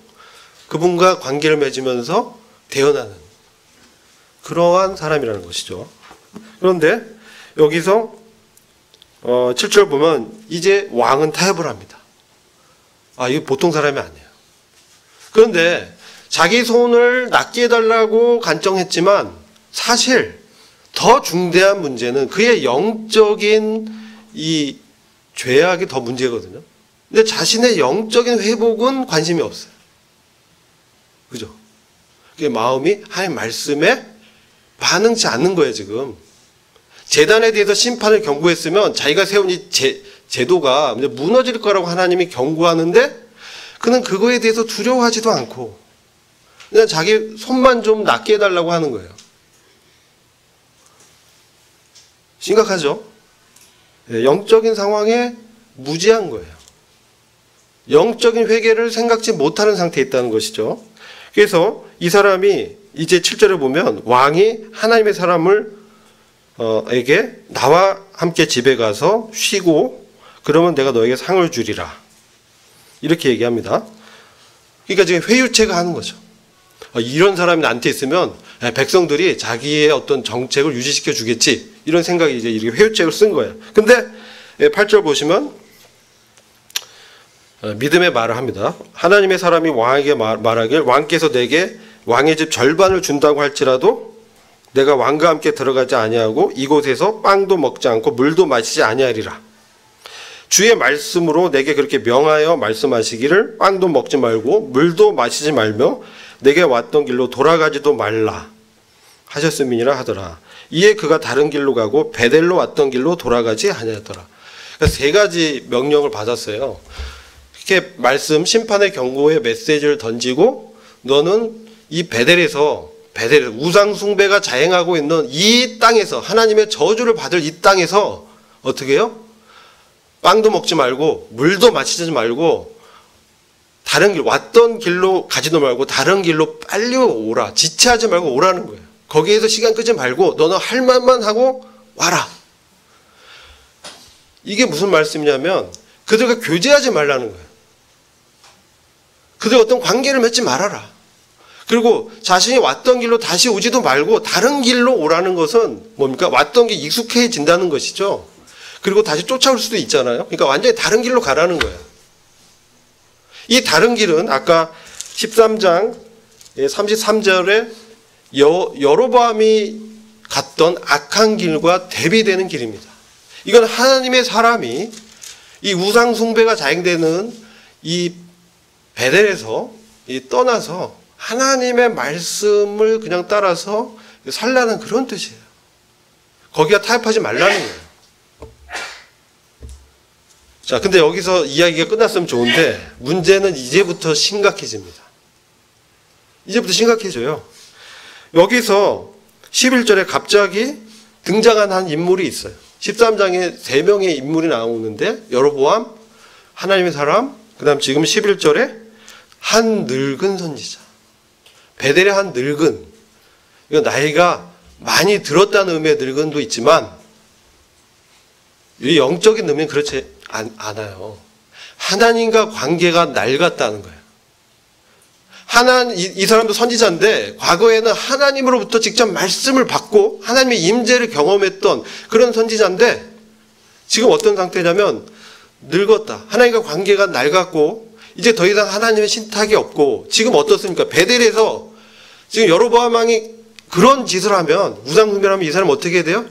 그분과 관계를 맺으면서 대언하는 그러한 사람이라는 것이죠. 그런데 여기서 7절 보면 이제 왕은 타협을 합니다. 이게 보통 사람이 아니에요. 그런데 자기 손을 낫게 해달라고 간청했지만 사실 더 중대한 문제는 그의 영적인 이 죄악이 더 문제거든요. 근데 자신의 영적인 회복은 관심이 없어요. 그죠? 그게 마음이 하나님 말씀에 반응치 않는 거예요, 지금. 제단에 대해서 심판을 경고했으면 자기가 세운 이 제도가 무너질 거라고 하나님이 경고하는데 그는 그거에 대해서 두려워하지도 않고 그냥 자기 손만 좀 낫게 해달라고 하는 거예요. 심각하죠? 영적인 상황에 무지한 거예요. 영적인 회개를 생각지 못하는 상태에 있다는 것이죠. 그래서 이 사람이 이제 7절에 보면 왕이 하나님의 사람을 에게 나와 함께 집에 가서 쉬고 그러면 내가 너에게 상을 주리라. 이렇게 얘기합니다. 그러니까 지금 회유체가 하는 거죠. 이런 사람이 나한테 있으면 백성들이 자기의 어떤 정책을 유지시켜 주겠지. 이런 생각이 이제 이렇게 회유책을 쓴 거예요. 근데 8절 보시면 믿음의 말을 합니다. 하나님의 사람이 왕에게 말하길 왕께서 내게 왕의 집 절반을 준다고 할지라도 내가 왕과 함께 들어가지 아니하고 이곳에서 빵도 먹지 않고 물도 마시지 아니하리라. 주의 말씀으로 내게 그렇게 명하여 말씀하시기를 빵도 먹지 말고 물도 마시지 말며 내게 왔던 길로 돌아가지도 말라 하셨음이니라 하더라. 이에 그가 다른 길로 가고 베델로 왔던 길로 돌아가지 아니하더라. 그러니까 세 가지 명령을 받았어요. 이렇게 말씀 심판의 경고의 메시지를 던지고 너는 이 베델에서 우상 숭배가 자행하고 있는 이 땅에서 하나님의 저주를 받을 이 땅에서 어떻게 해요? 빵도 먹지 말고 물도 마시지 말고 다른 길 왔던 길로 가지도 말고 다른 길로 빨리 오라. 지체하지 말고 오라는 거예요. 거기에서 시간 끄지 말고 너는 할 말만 하고 와라. 이게 무슨 말씀이냐면 그들과 교제하지 말라는 거예요. 그들 어떤 관계를 맺지 말아라. 그리고 자신이 왔던 길로 다시 오지도 말고 다른 길로 오라는 것은 뭡니까? 왔던 게 익숙해진다는 것이죠. 그리고 다시 쫓아올 수도 있잖아요. 그러니까 완전히 다른 길로 가라는 거예요. 이 다른 길은 아까 13장 33절에 여로보암이 갔던 악한 길과 대비되는 길입니다. 이건 하나님의 사람이 이 우상 숭배가 자행되는 이 베델에서 떠나서 하나님의 말씀을 그냥 따라서 살라는 그런 뜻이에요. 거기가 타협하지 말라는 거예요. 자, 근데 여기서 이야기가 끝났으면 좋은데 문제는 이제부터 심각해집니다. 이제부터 심각해져요. 여기서 11절에 갑자기 등장한 한 인물이 있어요. 13장에 3명의 인물이 나오는데 여로보암, 하나님의 사람, 그 다음 지금 11절에 한 늙은 선지자. 베델의 한 늙은, 이거 나이가 많이 들었다는 의미의 늙은도 있지만 이 영적인 의미는 그렇지 않아요. 하나님과 관계가 낡았다는 거예요. 이 사람도 선지자인데 과거에는 하나님으로부터 직접 말씀을 받고 하나님의 임재를 경험했던 그런 선지자인데 지금 어떤 상태냐면 늙었다. 하나님과 관계가 낡았고 이제 더 이상 하나님의 신탁이 없고 지금 어떻습니까? 베델에서 지금 여로보암 왕이 그런 짓을 하면 우상 숭배를 하면 이 사람 어떻게 해야 돼요?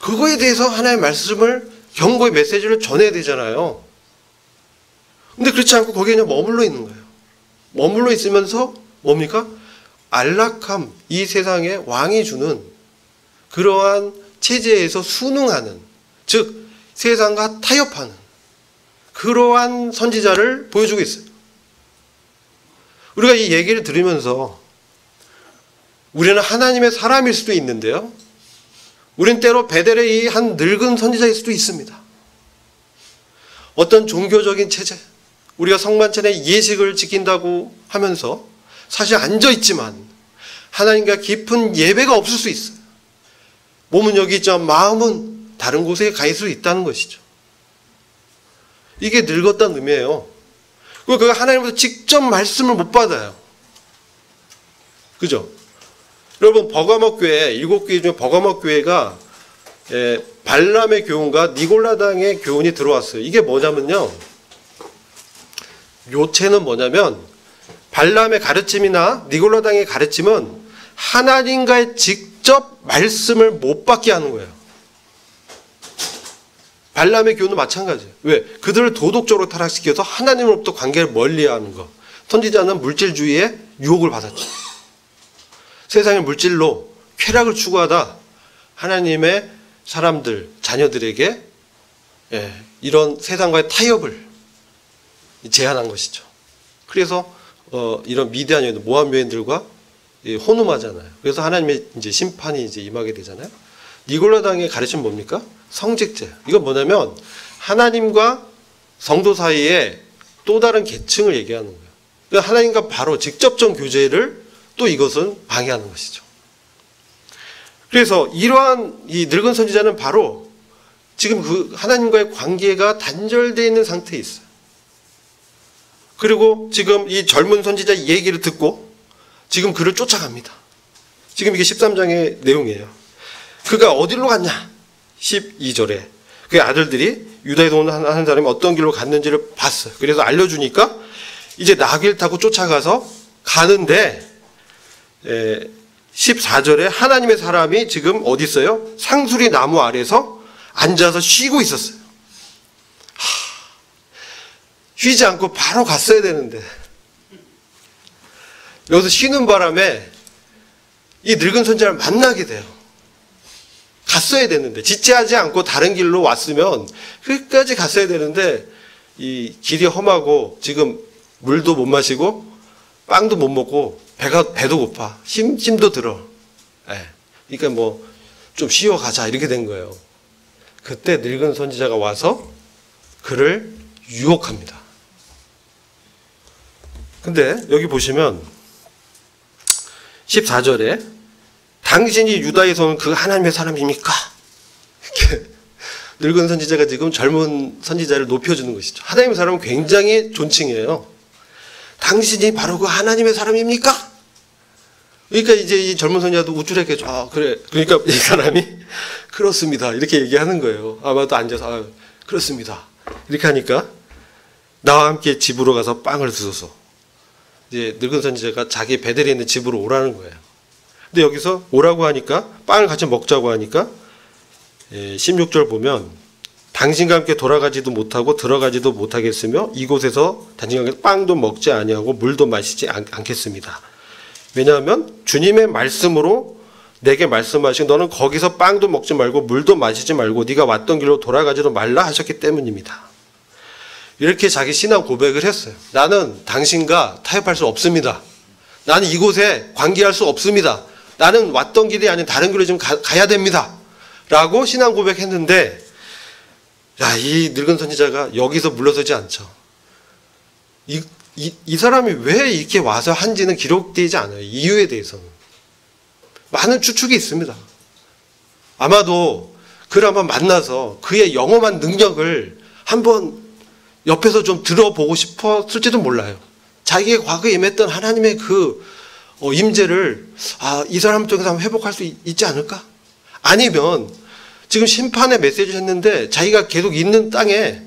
그거에 대해서 하나님의 말씀을 경고의 메시지를 전해야 되잖아요. 근데 그렇지 않고 거기에 그냥 머물러 있는 거예요. 머물러 있으면서 뭡니까? 안락함, 이 세상에 왕이 주는 그러한 체제에서 순응하는, 즉 세상과 타협하는 그러한 선지자를 보여주고 있어요. 우리가 이 얘기를 들으면서 우리는 하나님의 사람일 수도 있는데요. 우린 때로 베델의 한 늙은 선지자일 수도 있습니다. 어떤 종교적인 체제, 우리가 성만찬의 예식을 지킨다고 하면서 사실 앉아있지만 하나님과 깊은 예배가 없을 수 있어요. 몸은 여기 있지만 마음은 다른 곳에 가 있을 수 있다는 것이죠. 이게 늙었다는 의미예요. 그리고 그가 하나님으로부터 직접 말씀을 못 받아요. 그죠? 여러분, 버가모 교회, 7교회 중에 버가모 교회가 발람의 교훈과 니골라당의 교훈이 들어왔어요. 이게 뭐냐면요, 요체는 뭐냐면 발람의 가르침이나 니골라당의 가르침은 하나님과의 직접 말씀을 못 받게 하는 거예요. 발람의 교훈도 마찬가지예요. 왜? 그들을 도덕적으로 타락시켜서 하나님으로부터 관계를 멀리하는 거. 선지자는 물질주의에 유혹을 받았죠. 세상의 물질로 쾌락을 추구하다 하나님의 사람들, 자녀들에게 이런 세상과의 타협을 제안한 것이죠. 그래서 이런 미디안 여인, 모압 여인들과 혼음하잖아요. 그래서 하나님의 이제 심판이 이제 임하게 되잖아요. 니골라당의 가르침은 뭡니까? 성직제. 이건 뭐냐면 하나님과 성도 사이에 또 다른 계층을 얘기하는 거예요. 그러니까 하나님과 바로 직접적 교제를 또 이것은 방해하는 것이죠. 그래서 이러한 이 늙은 선지자는 바로 지금 그 하나님과의 관계가 단절되어 있는 상태에 있어요. 그리고 지금 이 젊은 선지자 얘기를 듣고 지금 그를 쫓아갑니다. 지금 이게 13장의 내용이에요. 그가 어디로 갔냐? 12절에 그의 아들들이 유다에서 온 한 사람이 어떤 길로 갔는지를 봤어요. 그래서 알려주니까 이제 나귀를 타고 쫓아가서 가는데 14절에 하나님의 사람이 지금 어디 있어요? 상수리 나무 아래서 앉아서 쉬고 있었어요. 쉬지 않고 바로 갔어야 되는데 여기서 쉬는 바람에 이 늙은 선지자를 만나게 돼요. 갔어야 되는데, 지체하지 않고 다른 길로 왔으면 끝까지 갔어야 되는데 이 길이 험하고 지금 물도 못 마시고 빵도 못 먹고 배도 고파, 힘도 들어. 그러니까 뭐 좀 쉬어가자 이렇게 된 거예요. 그때 늙은 선지자가 와서 그를 유혹합니다. 근데 여기 보시면 14절에 당신이 유다에서 온 그 하나님의 사람입니까? 이렇게 늙은 선지자가 지금 젊은 선지자를 높여주는 것이죠. 하나님의 사람은 굉장히 존칭이에요. 당신이 바로 그 하나님의 사람입니까? 그러니까 이제 이 젊은 선지자도 우쭐하게 그래. 그러니까 이 사람이 그렇습니다. 이렇게 얘기하는 거예요. 아마도 앉아서 그렇습니다. 이렇게 하니까 나와 함께 집으로 가서 빵을 드소서. 이제 늙은 선지자가 자기 베델에 있는 집으로 오라는 거예요. 근데 여기서 오라고 하니까 빵을 같이 먹자고 하니까 16절 보면 당신과 함께 돌아가지도 못하고 들어가지도 못하겠으며 이곳에서 당신과 함께 빵도 먹지 아니하고 물도 마시지 않겠습니다. 왜냐하면 주님의 말씀으로 내게 말씀하신 너는 거기서 빵도 먹지 말고 물도 마시지 말고 네가 왔던 길로 돌아가지도 말라 하셨기 때문입니다. 이렇게 자기 신앙 고백을 했어요. 나는 당신과 타협할 수 없습니다. 나는 이곳에 관계할 수 없습니다. 나는 왔던 길이 아닌 다른 길로 좀 가야 됩니다. 라고 신앙 고백했는데 이 늙은 선지자가 여기서 물러서지 않죠. 이 사람이 왜 이렇게 와서 한지는 기록되지 않아요. 이유에 대해서는. 많은 추측이 있습니다. 아마도 그를 한번 만나서 그의 영험한 능력을 한번 옆에서 좀 들어보고 싶었을지도 몰라요. 자기의 과거에 임했던 하나님의 그 임재를 이 사람 쪽에서 한번 회복할 수 있지 않을까? 아니면 지금 심판의 메시지를 했는데 자기가 계속 있는 땅에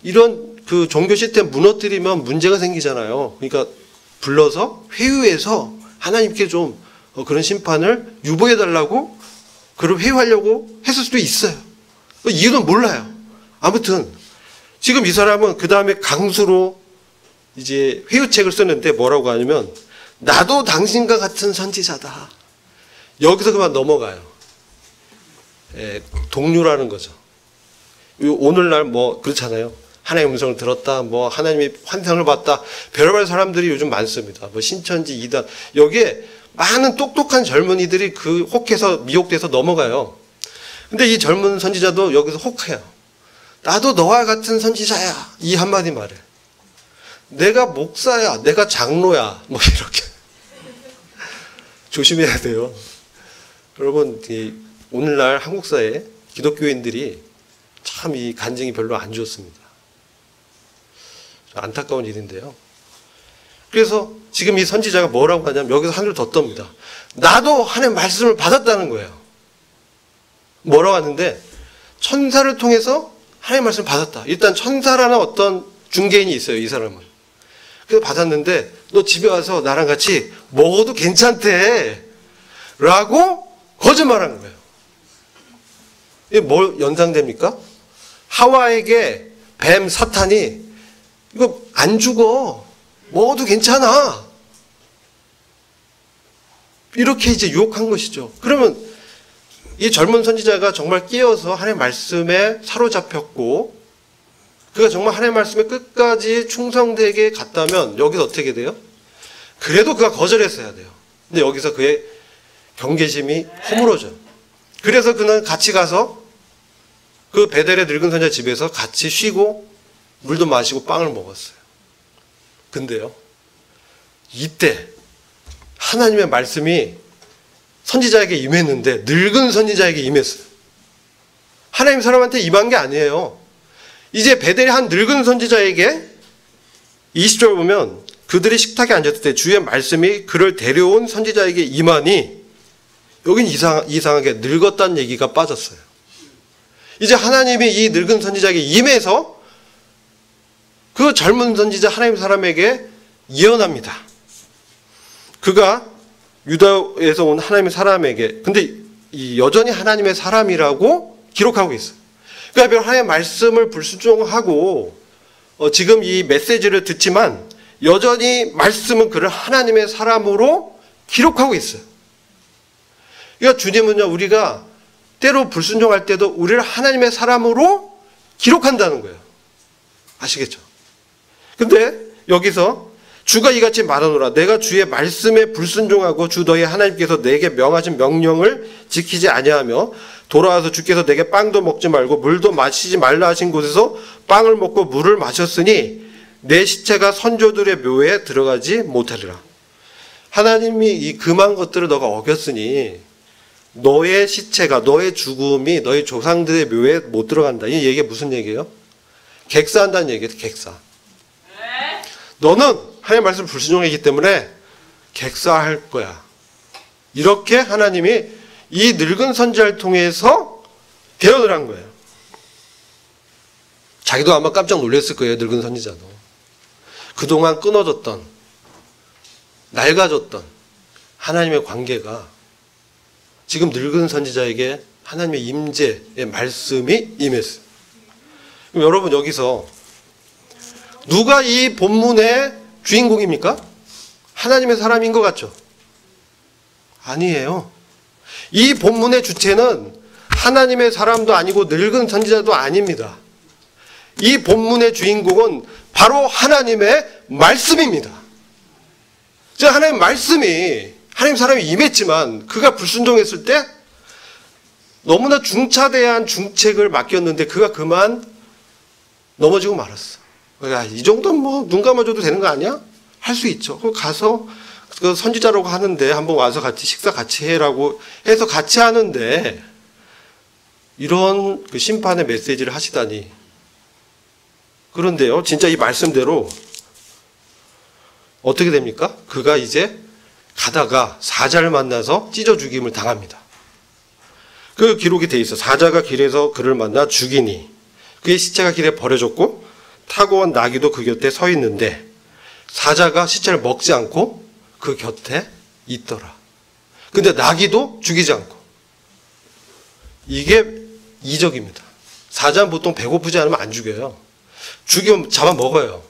이런 그 종교 시스템 무너뜨리면 문제가 생기잖아요. 그러니까 불러서 회유해서 하나님께 좀 그런 심판을 유보해달라고 그를 회유하려고 했을 수도 있어요. 이유는 몰라요. 아무튼 지금 이 사람은 그 다음에 강수로 이제 회유책을 쓰는데 뭐라고 하냐면 나도 당신과 같은 선지자다. 여기서 그만 넘어가요. 동료라는 거죠. 오늘날 뭐 그렇잖아요. 하나님의 음성을 들었다, 뭐 하나님의 환상을 봤다, 별의별 사람들이 요즘 많습니다. 뭐 신천지, 이단, 여기에 많은 똑똑한 젊은이들이 그 혹해서 미혹돼서 넘어가요. 근데 이 젊은 선지자도 여기서 혹해요. 나도 너와 같은 선지자야. 이 한마디 말에. 내가 목사야. 내가 장로야. 뭐 이렇게. 조심해야 돼요. 여러분, 오늘날 한국 사회 기독교인들이 참 이 간증이 별로 안 좋습니다. 안타까운 일인데요. 그래서 지금 이 선지자가 뭐라고 하냐면 여기서 하늘을 더 떱니다. 나도 하나님의 말씀을 받았다는 거예요. 뭐라고 하는데 천사를 통해서 하나님의 말씀을 받았다. 일단 천사라는 어떤 중개인이 있어요. 이 사람은. 그래서 받았는데 너 집에 와서 나랑 같이 먹어도 괜찮대. 라고 거짓말한 거예요. 이게 뭘 연상됩니까? 하와에게 뱀 사탄이 이거 안 죽어. 먹어도 괜찮아. 이렇게 이제 유혹한 것이죠. 그러면 이 젊은 선지자가 정말 끼어서 하나님의 말씀에 사로잡혔고 그가 정말 하나님의 말씀에 끝까지 충성되게 갔다면 여기서 어떻게 돼요? 그래도 그가 거절했어야 돼요. 근데 여기서 그의 경계심이 허물어져요. 그래서 그는 같이 가서 그 베델의 늙은 선지자 집에서 같이 쉬고 물도 마시고 빵을 먹었어요. 근데요, 이때 하나님의 말씀이 선지자에게 임했는데 늙은 선지자에게 임했어요. 하나님 사람한테 임한 게 아니에요. 이제 베델의 한 늙은 선지자에게 20절 보면 그들이 식탁에 앉았을 때 주의 말씀이 그를 데려온 선지자에게 임하니 여긴 이상하게 늙었다는 얘기가 빠졌어요. 이제 하나님이 이 늙은 선지자에게 임해서 그 젊은 선지자 하나님 사람에게 예언합니다. 그가 유다에서 온 하나님의 사람에게 근데 여전히 하나님의 사람이라고 기록하고 있어요. 그러니까 하나님의 말씀을 불순종하고 지금 이 메시지를 듣지만 여전히 말씀은 그를 하나님의 사람으로 기록하고 있어요. 그러니까 주님은요, 우리가 때로 불순종할 때도 우리를 하나님의 사람으로 기록한다는 거예요. 아시겠죠? 근데 여기서 주가 이같이 말하노라. 내가 주의 말씀에 불순종하고 주 너희 하나님께서 내게 명하신 명령을 지키지 아니하며 돌아와서 주께서 내게 빵도 먹지 말고 물도 마시지 말라 하신 곳에서 빵을 먹고 물을 마셨으니 내 시체가 선조들의 묘에 들어가지 못하리라. 하나님이 이 금한 것들을 너가 어겼으니 너의 시체가, 너의 죽음이 너희 조상들의 묘에 못 들어간다. 이 얘기가 무슨 얘기예요? 객사한다는 얘기예요. 객사. 너는 하나님의 말씀을 불순종했기 때문에 객사할 거야. 이렇게 하나님이 이 늙은 선지자를 통해서 대언을 한 거예요. 자기도 아마 깜짝 놀랐을 거예요. 늙은 선지자도. 그동안 끊어졌던, 낡아졌던 하나님의 관계가 지금 늙은 선지자에게 하나님의 임재의 말씀이 임했어요. 그럼 여러분 여기서 누가 이 본문의 주인공입니까? 하나님의 사람인 것 같죠? 아니에요. 이 본문의 주체는 하나님의 사람도 아니고 늙은 선지자도 아닙니다. 이 본문의 주인공은 바로 하나님의 말씀입니다. 즉 하나님의 말씀이 하나님 사람이 임했지만 그가 불순종했을 때 너무나 중차대한 중책을 맡겼는데 그가 그만 넘어지고 말았어. 야, 이 정도는 뭐 눈 감아줘도 되는 거 아니야? 할 수 있죠. 그럼 가서 그 선지자라고 하는데 한번 와서 같이 식사 같이 해라고 해서 같이 하는데 이런 그 심판의 메시지를 하시다니. 그런데요, 진짜 이 말씀대로 어떻게 됩니까? 그가 이제 가다가 사자를 만나서 찢어 죽임을 당합니다. 그 기록이 돼 있어. 사자가 길에서 그를 만나 죽이니 그의 시체가 길에 버려졌고 타고 온 나귀도 그 곁에 서 있는데 사자가 시체를 먹지 않고 그 곁에 있더라. 근데 나귀도 죽이지 않고. 이게 이적입니다. 사자는 보통 배고프지 않으면 안 죽여요. 죽이면 잡아먹어요.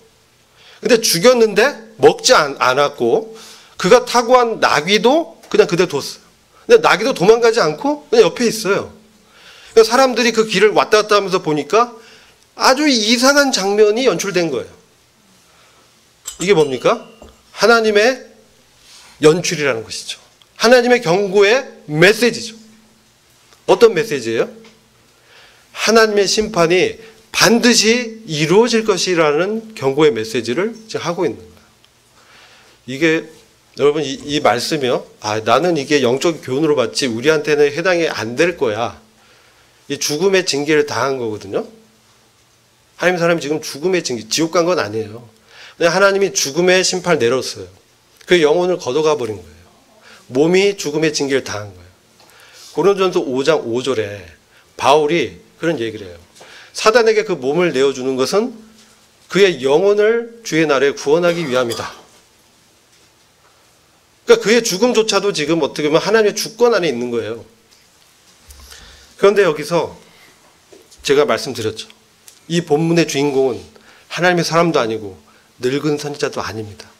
근데 죽였는데 먹지 않았고 그가 타고 온 나귀도 그냥 그대로 뒀어요. 근데 나귀도 도망가지 않고 그냥 옆에 있어요. 그러니까 사람들이 그 길을 왔다 갔다 하면서 보니까 아주 이상한 장면이 연출된 거예요. 이게 뭡니까? 하나님의 연출이라는 것이죠. 하나님의 경고의 메시지죠. 어떤 메시지예요? 하나님의 심판이 반드시 이루어질 것이라는 경고의 메시지를 지금 하고 있는 거예요. 이게 여러분 이 말씀이요. 나는 이게 영적 교훈으로 봤지 우리한테는 해당이 안 될 거야. 이 죽음의 징계를 당한 거거든요. 하나님 사람이 지금 죽음의 징계, 지옥 간 건 아니에요. 그냥 하나님이 죽음의 심판을 내렸어요. 그 영혼을 걷어가 버린 거예요. 몸이 죽음의 징계를 당한 거예요. 고린도전서 5장 5절에 바울이 그런 얘기를 해요. 사단에게 그 몸을 내어주는 것은 그의 영혼을 주의 날에 구원하기 위함이다. 그러니까 그의 죽음조차도 지금 어떻게 보면 하나님의 주권 안에 있는 거예요. 그런데 여기서 제가 말씀드렸죠. 이 본문의 주인공은 하나님의 사람도 아니고 늙은 선지자도 아닙니다.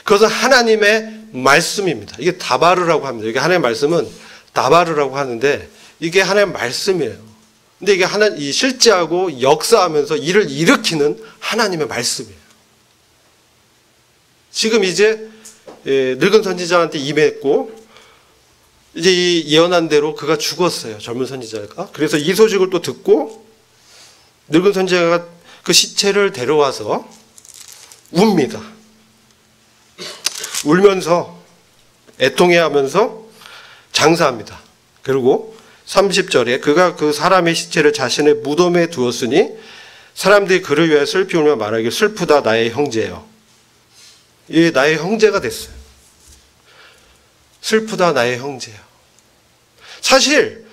그것은 하나님의 말씀입니다. 이게 다바르라고 합니다. 이게 하나님의 말씀은 다바르라고 하는데 이게 하나님의 말씀이에요. 근데 이게 이 실제하고 역사하면서 일을 일으키는 하나님의 말씀이에요. 지금 이제 늙은 선지자한테 임했고 이제 이 예언한 대로 그가 죽었어요. 젊은 선지자가. 그래서 이 소식을 또 듣고 늙은 선지자가 그 시체를 데려와서 웁니다. 울면서 애통해하면서 장사합니다. 그리고 30절에 그가 그 사람의 시체를 자신의 무덤에 두었으니 사람들이 그를 위하여 슬피 울며 말하기를 슬프다 나의 형제여. 이 나의 형제가 됐어요. 슬프다 나의 형제여. 사실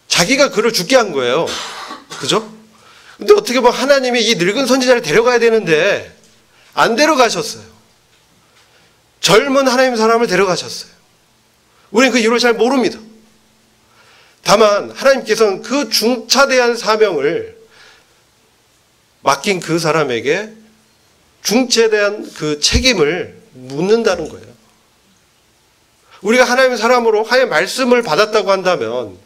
자기가 그를 죽게 한 거예요. 그죠? 근데 어떻게 보면 하나님이 이 늙은 선지자를 데려가야 되는데 안 데려가셨어요. 젊은 하나님 사람을 데려가셨어요. 우리는 그 이유를 잘 모릅니다. 다만 하나님께서는 그 중차대한 사명을 맡긴 그 사람에게 중차대한 그 책임을 묻는다는 거예요. 우리가 하나님의 사람으로 하나님의 말씀을 받았다고 한다면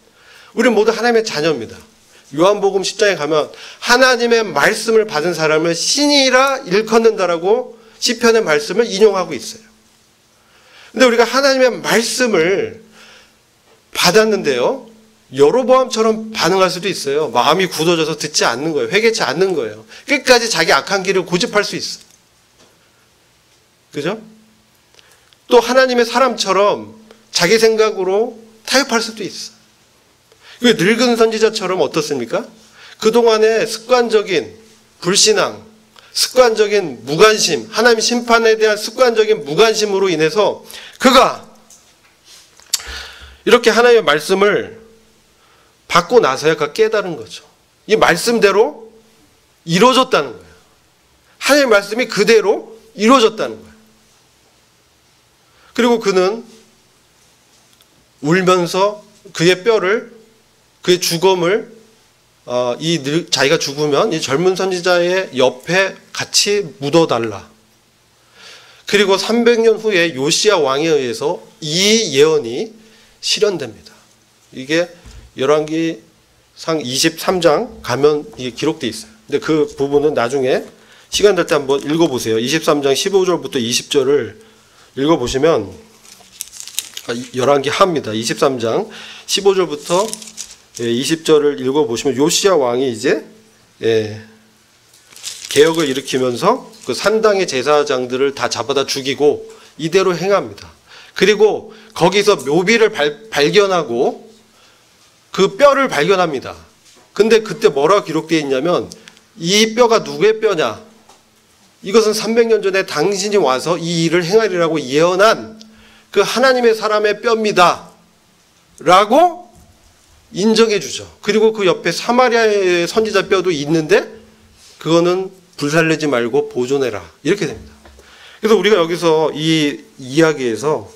우리는 모두 하나님의 자녀입니다. 요한복음 10장에 가면 하나님의 말씀을 받은 사람을 신이라 일컫는다라고 시편의 말씀을 인용하고 있어요. 근데 우리가 하나님의 말씀을 받았는데요. 여로보암처럼 반응할 수도 있어요. 마음이 굳어져서 듣지 않는 거예요. 회개치 않는 거예요. 끝까지 자기 악한 길을 고집할 수 있어요. 그죠? 또 하나님의 사람처럼 자기 생각으로 타협할 수도 있어요. 늙은 선지자처럼 어떻습니까? 그동안의 습관적인 불신앙, 습관적인 무관심, 하나님 심판에 대한 습관적인 무관심으로 인해서 그가 이렇게 하나님의 말씀을 받고 나서야 그가 깨달은 거죠. 이 말씀대로 이루어졌다는 거예요. 하나님의 말씀이 그대로 이루어졌다는 거예요. 그리고 그는 울면서 그의 뼈를, 그의 죽음을 자기가 죽으면 이 젊은 선지자의 옆에 같이 묻어달라. 그리고 300년 후에 요시야 왕에 의해서 이 예언이 실현됩니다. 이게 열왕기상 23장 가면 이게 기록되어 있어요. 근데 그 부분은 나중에 시간 될 때 한번 읽어보세요. 23장 15절부터 20절을 읽어보시면 열왕기 하입니다. 23장 15절부터 20절을 읽어보시면 요시야 왕이 이제 개혁을 일으키면서 그 산당의 제사장들을 다 잡아다 죽이고 이대로 행합니다. 그리고 거기서 묘비를 발견하고 그 뼈를 발견합니다. 근데 그때 뭐라고 기록되어 있냐면 이 뼈가 누구의 뼈냐? 이것은 300년 전에 당신이 와서 이 일을 행하리라고 예언한 그 하나님의 사람의 뼈입니다. 라고 인정해 주죠. 그리고 그 옆에 사마리아의 선지자 뼈도 있는데 그거는 불살르지 말고 보존해라. 이렇게 됩니다. 그래서 우리가 여기서 이 이야기에서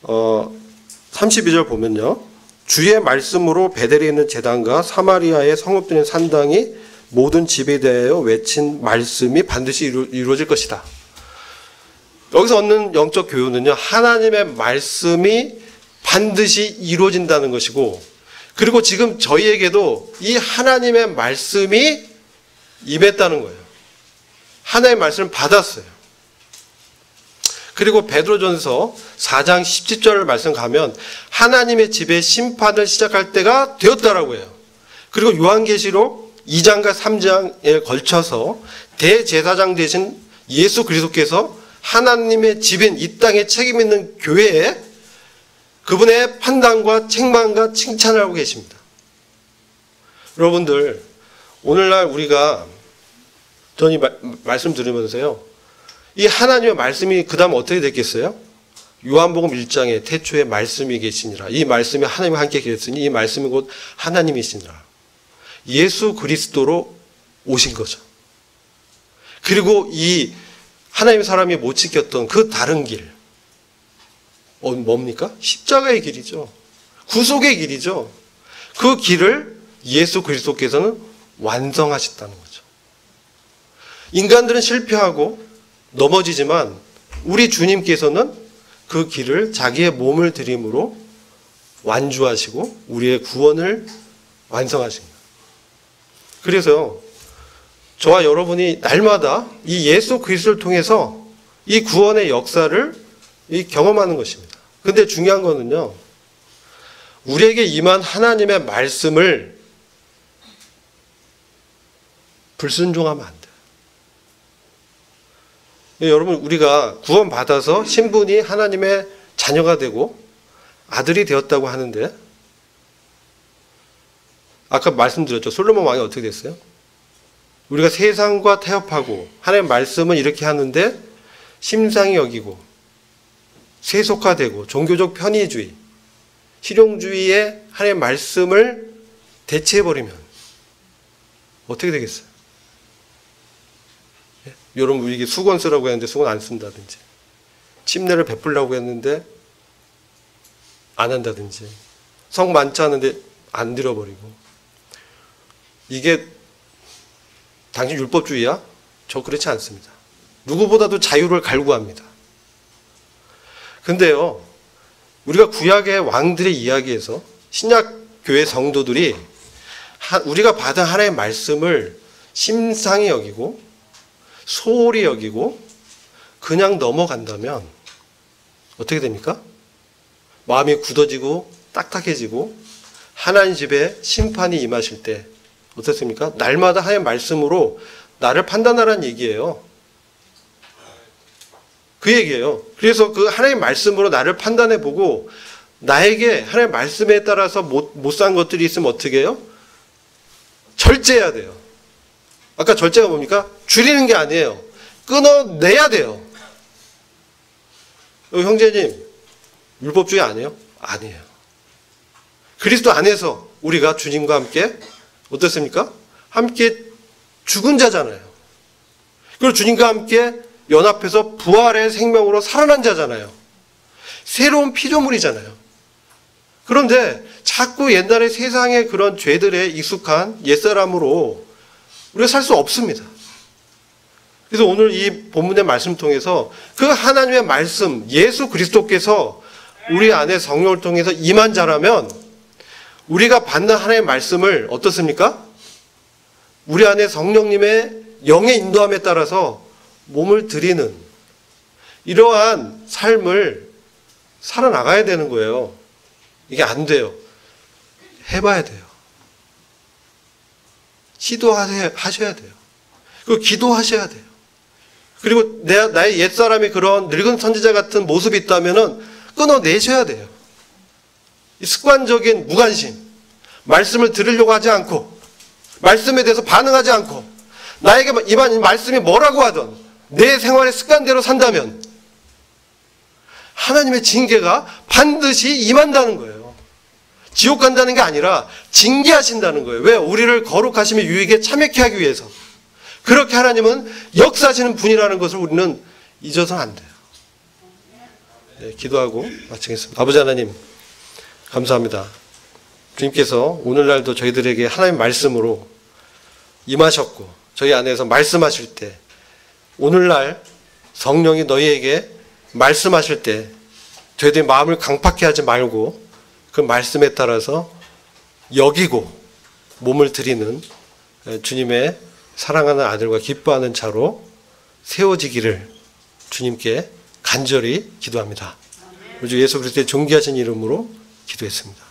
32절 보면요. 주의 말씀으로 베델에 있는 제단과 사마리아의 성읍들인 산당이 모든 집에 대하여 외친 말씀이 반드시 이루어질 것이다. 여기서 얻는 영적 교훈은요. 하나님의 말씀이 반드시 이루어진다는 것이고 그리고 지금 저희에게도 이 하나님의 말씀이 임했다는 거예요. 하나님의 말씀을 받았어요. 그리고 베드로전서 4장 17절 말씀 가면 하나님의 집에 심판을 시작할 때가 되었다라고 해요. 그리고 요한계시록 2장과 3장에 걸쳐서 대제사장 되신 예수 그리스도께서 하나님의 집인 이 땅에 책임 있는 교회에 그분의 판단과 책망과 칭찬을 하고 계십니다. 여러분들, 오늘날 우리가 저는 이 말씀 들으면서요, 이 하나님의 말씀이 그 다음 어떻게 됐겠어요? 요한복음 1장에 태초에 말씀이 계시니라. 이 말씀이 하나님과 함께 계셨으니 이 말씀이 곧 하나님이시니라. 예수 그리스도로 오신 거죠. 그리고 이 하나님의 사람이 못 지켰던 그 다른 길, 뭡니까? 십자가의 길이죠. 구속의 길이죠. 그 길을 예수 그리스도께서는 완성하셨다는 거죠. 인간들은 실패하고 넘어지지만 우리 주님께서는 그 길을 자기의 몸을 들임으로 완주하시고 우리의 구원을 완성하십니다. 그래서 저와 여러분이 날마다 이 예수 그리스도를 통해서 이 구원의 역사를 경험하는 것입니다. 근데 중요한 거는요, 우리에게 임한 하나님의 말씀을 불순종하면 안 돼요. 여러분, 우리가 구원받아서 신분이 하나님의 자녀가 되고 아들이 되었다고 하는데, 아까 말씀드렸죠. 솔로몬 왕이 어떻게 됐어요? 우리가 세상과 타협하고 하나님의 말씀은 이렇게 하는데 심상히 여기고 세속화되고 종교적 편의주의, 실용주의에 하나님의 말씀을 대체해버리면 어떻게 되겠어요? 여러분, 우리 이게 수건 쓰라고 했는데 수건 안 쓴다든지, 침례를 베풀라고 했는데 안 한다든지, 성 많지 않은데 안 드려버리고, 이게 당신 율법주의야? 저 그렇지 않습니다. 누구보다도 자유를 갈구합니다. 근데요, 우리가 구약의 왕들의 이야기에서 신약 교회 성도들이 우리가 받은 하나님의 말씀을 심상히 여기고 소홀히 여기고 그냥 넘어간다면 어떻게 됩니까? 마음이 굳어지고 딱딱해지고 하나님 집에 심판이 임하실 때 어떻습니까? 날마다 하나님의 말씀으로 나를 판단하라는 얘기예요. 그 얘기예요. 그래서 그 하나님의 말씀으로 나를 판단해보고 나에게 하나님의 말씀에 따라서 못 산 것들이 있으면 어떻게 해요? 절제해야 돼요. 아까 절제가 뭡니까? 줄이는 게 아니에요. 끊어내야 돼요. 형제님, 율법주의 아니에요? 아니에요. 그리스도 안에서 우리가 주님과 함께 어떻습니까? 함께 죽은 자잖아요. 그리고 주님과 함께 연합해서 부활의 생명으로 살아난 자잖아요. 새로운 피조물이잖아요. 그런데 자꾸 옛날에 세상의 그런 죄들에 익숙한 옛사람으로 우리가 살 수 없습니다. 그래서 오늘 이 본문의 말씀 통해서 그 하나님의 말씀, 예수 그리스도께서 우리 안에 성령을 통해서 임한 자라면 우리가 받는 하나님의 말씀을 어떻습니까? 우리 안에 성령님의 영의 인도함에 따라서 몸을 드리는 이러한 삶을 살아나가야 되는 거예요. 이게 안 돼요. 해봐야 돼요. 시도하셔야 돼요. 그리고 기도하셔야 돼요. 그리고 나의 옛사람이 그런 늙은 선지자 같은 모습이 있다면 끊어내셔야 돼요. 이 습관적인 무관심, 말씀을 들으려고 하지 않고 말씀에 대해서 반응하지 않고 나에게 이 말씀이 뭐라고 하든 내 생활의 습관대로 산다면 하나님의 징계가 반드시 임한다는 거예요. 지옥 간다는 게 아니라 징계하신다는 거예요. 왜? 우리를 거룩하심의 유익에 참여케 하기 위해서. 그렇게 하나님은 역사하시는 분이라는 것을 우리는 잊어서는 안 돼요. 네, 기도하고 마치겠습니다. 아버지 하나님, 감사합니다. 주님께서 오늘날도 저희들에게 하나님의 말씀으로 임하셨고 저희 안에서 말씀하실 때, 오늘날 성령이 너희에게 말씀하실 때 저희들이 마음을 강팍해 하지 말고 그 말씀에 따라서 여기고 몸을 드리는 주님의 사랑하는 아들과 기뻐하는 자로 세워지기를 주님께 간절히 기도합니다. 우리 주 예수 그리스도의 존귀하신 이름으로 기도했습니다.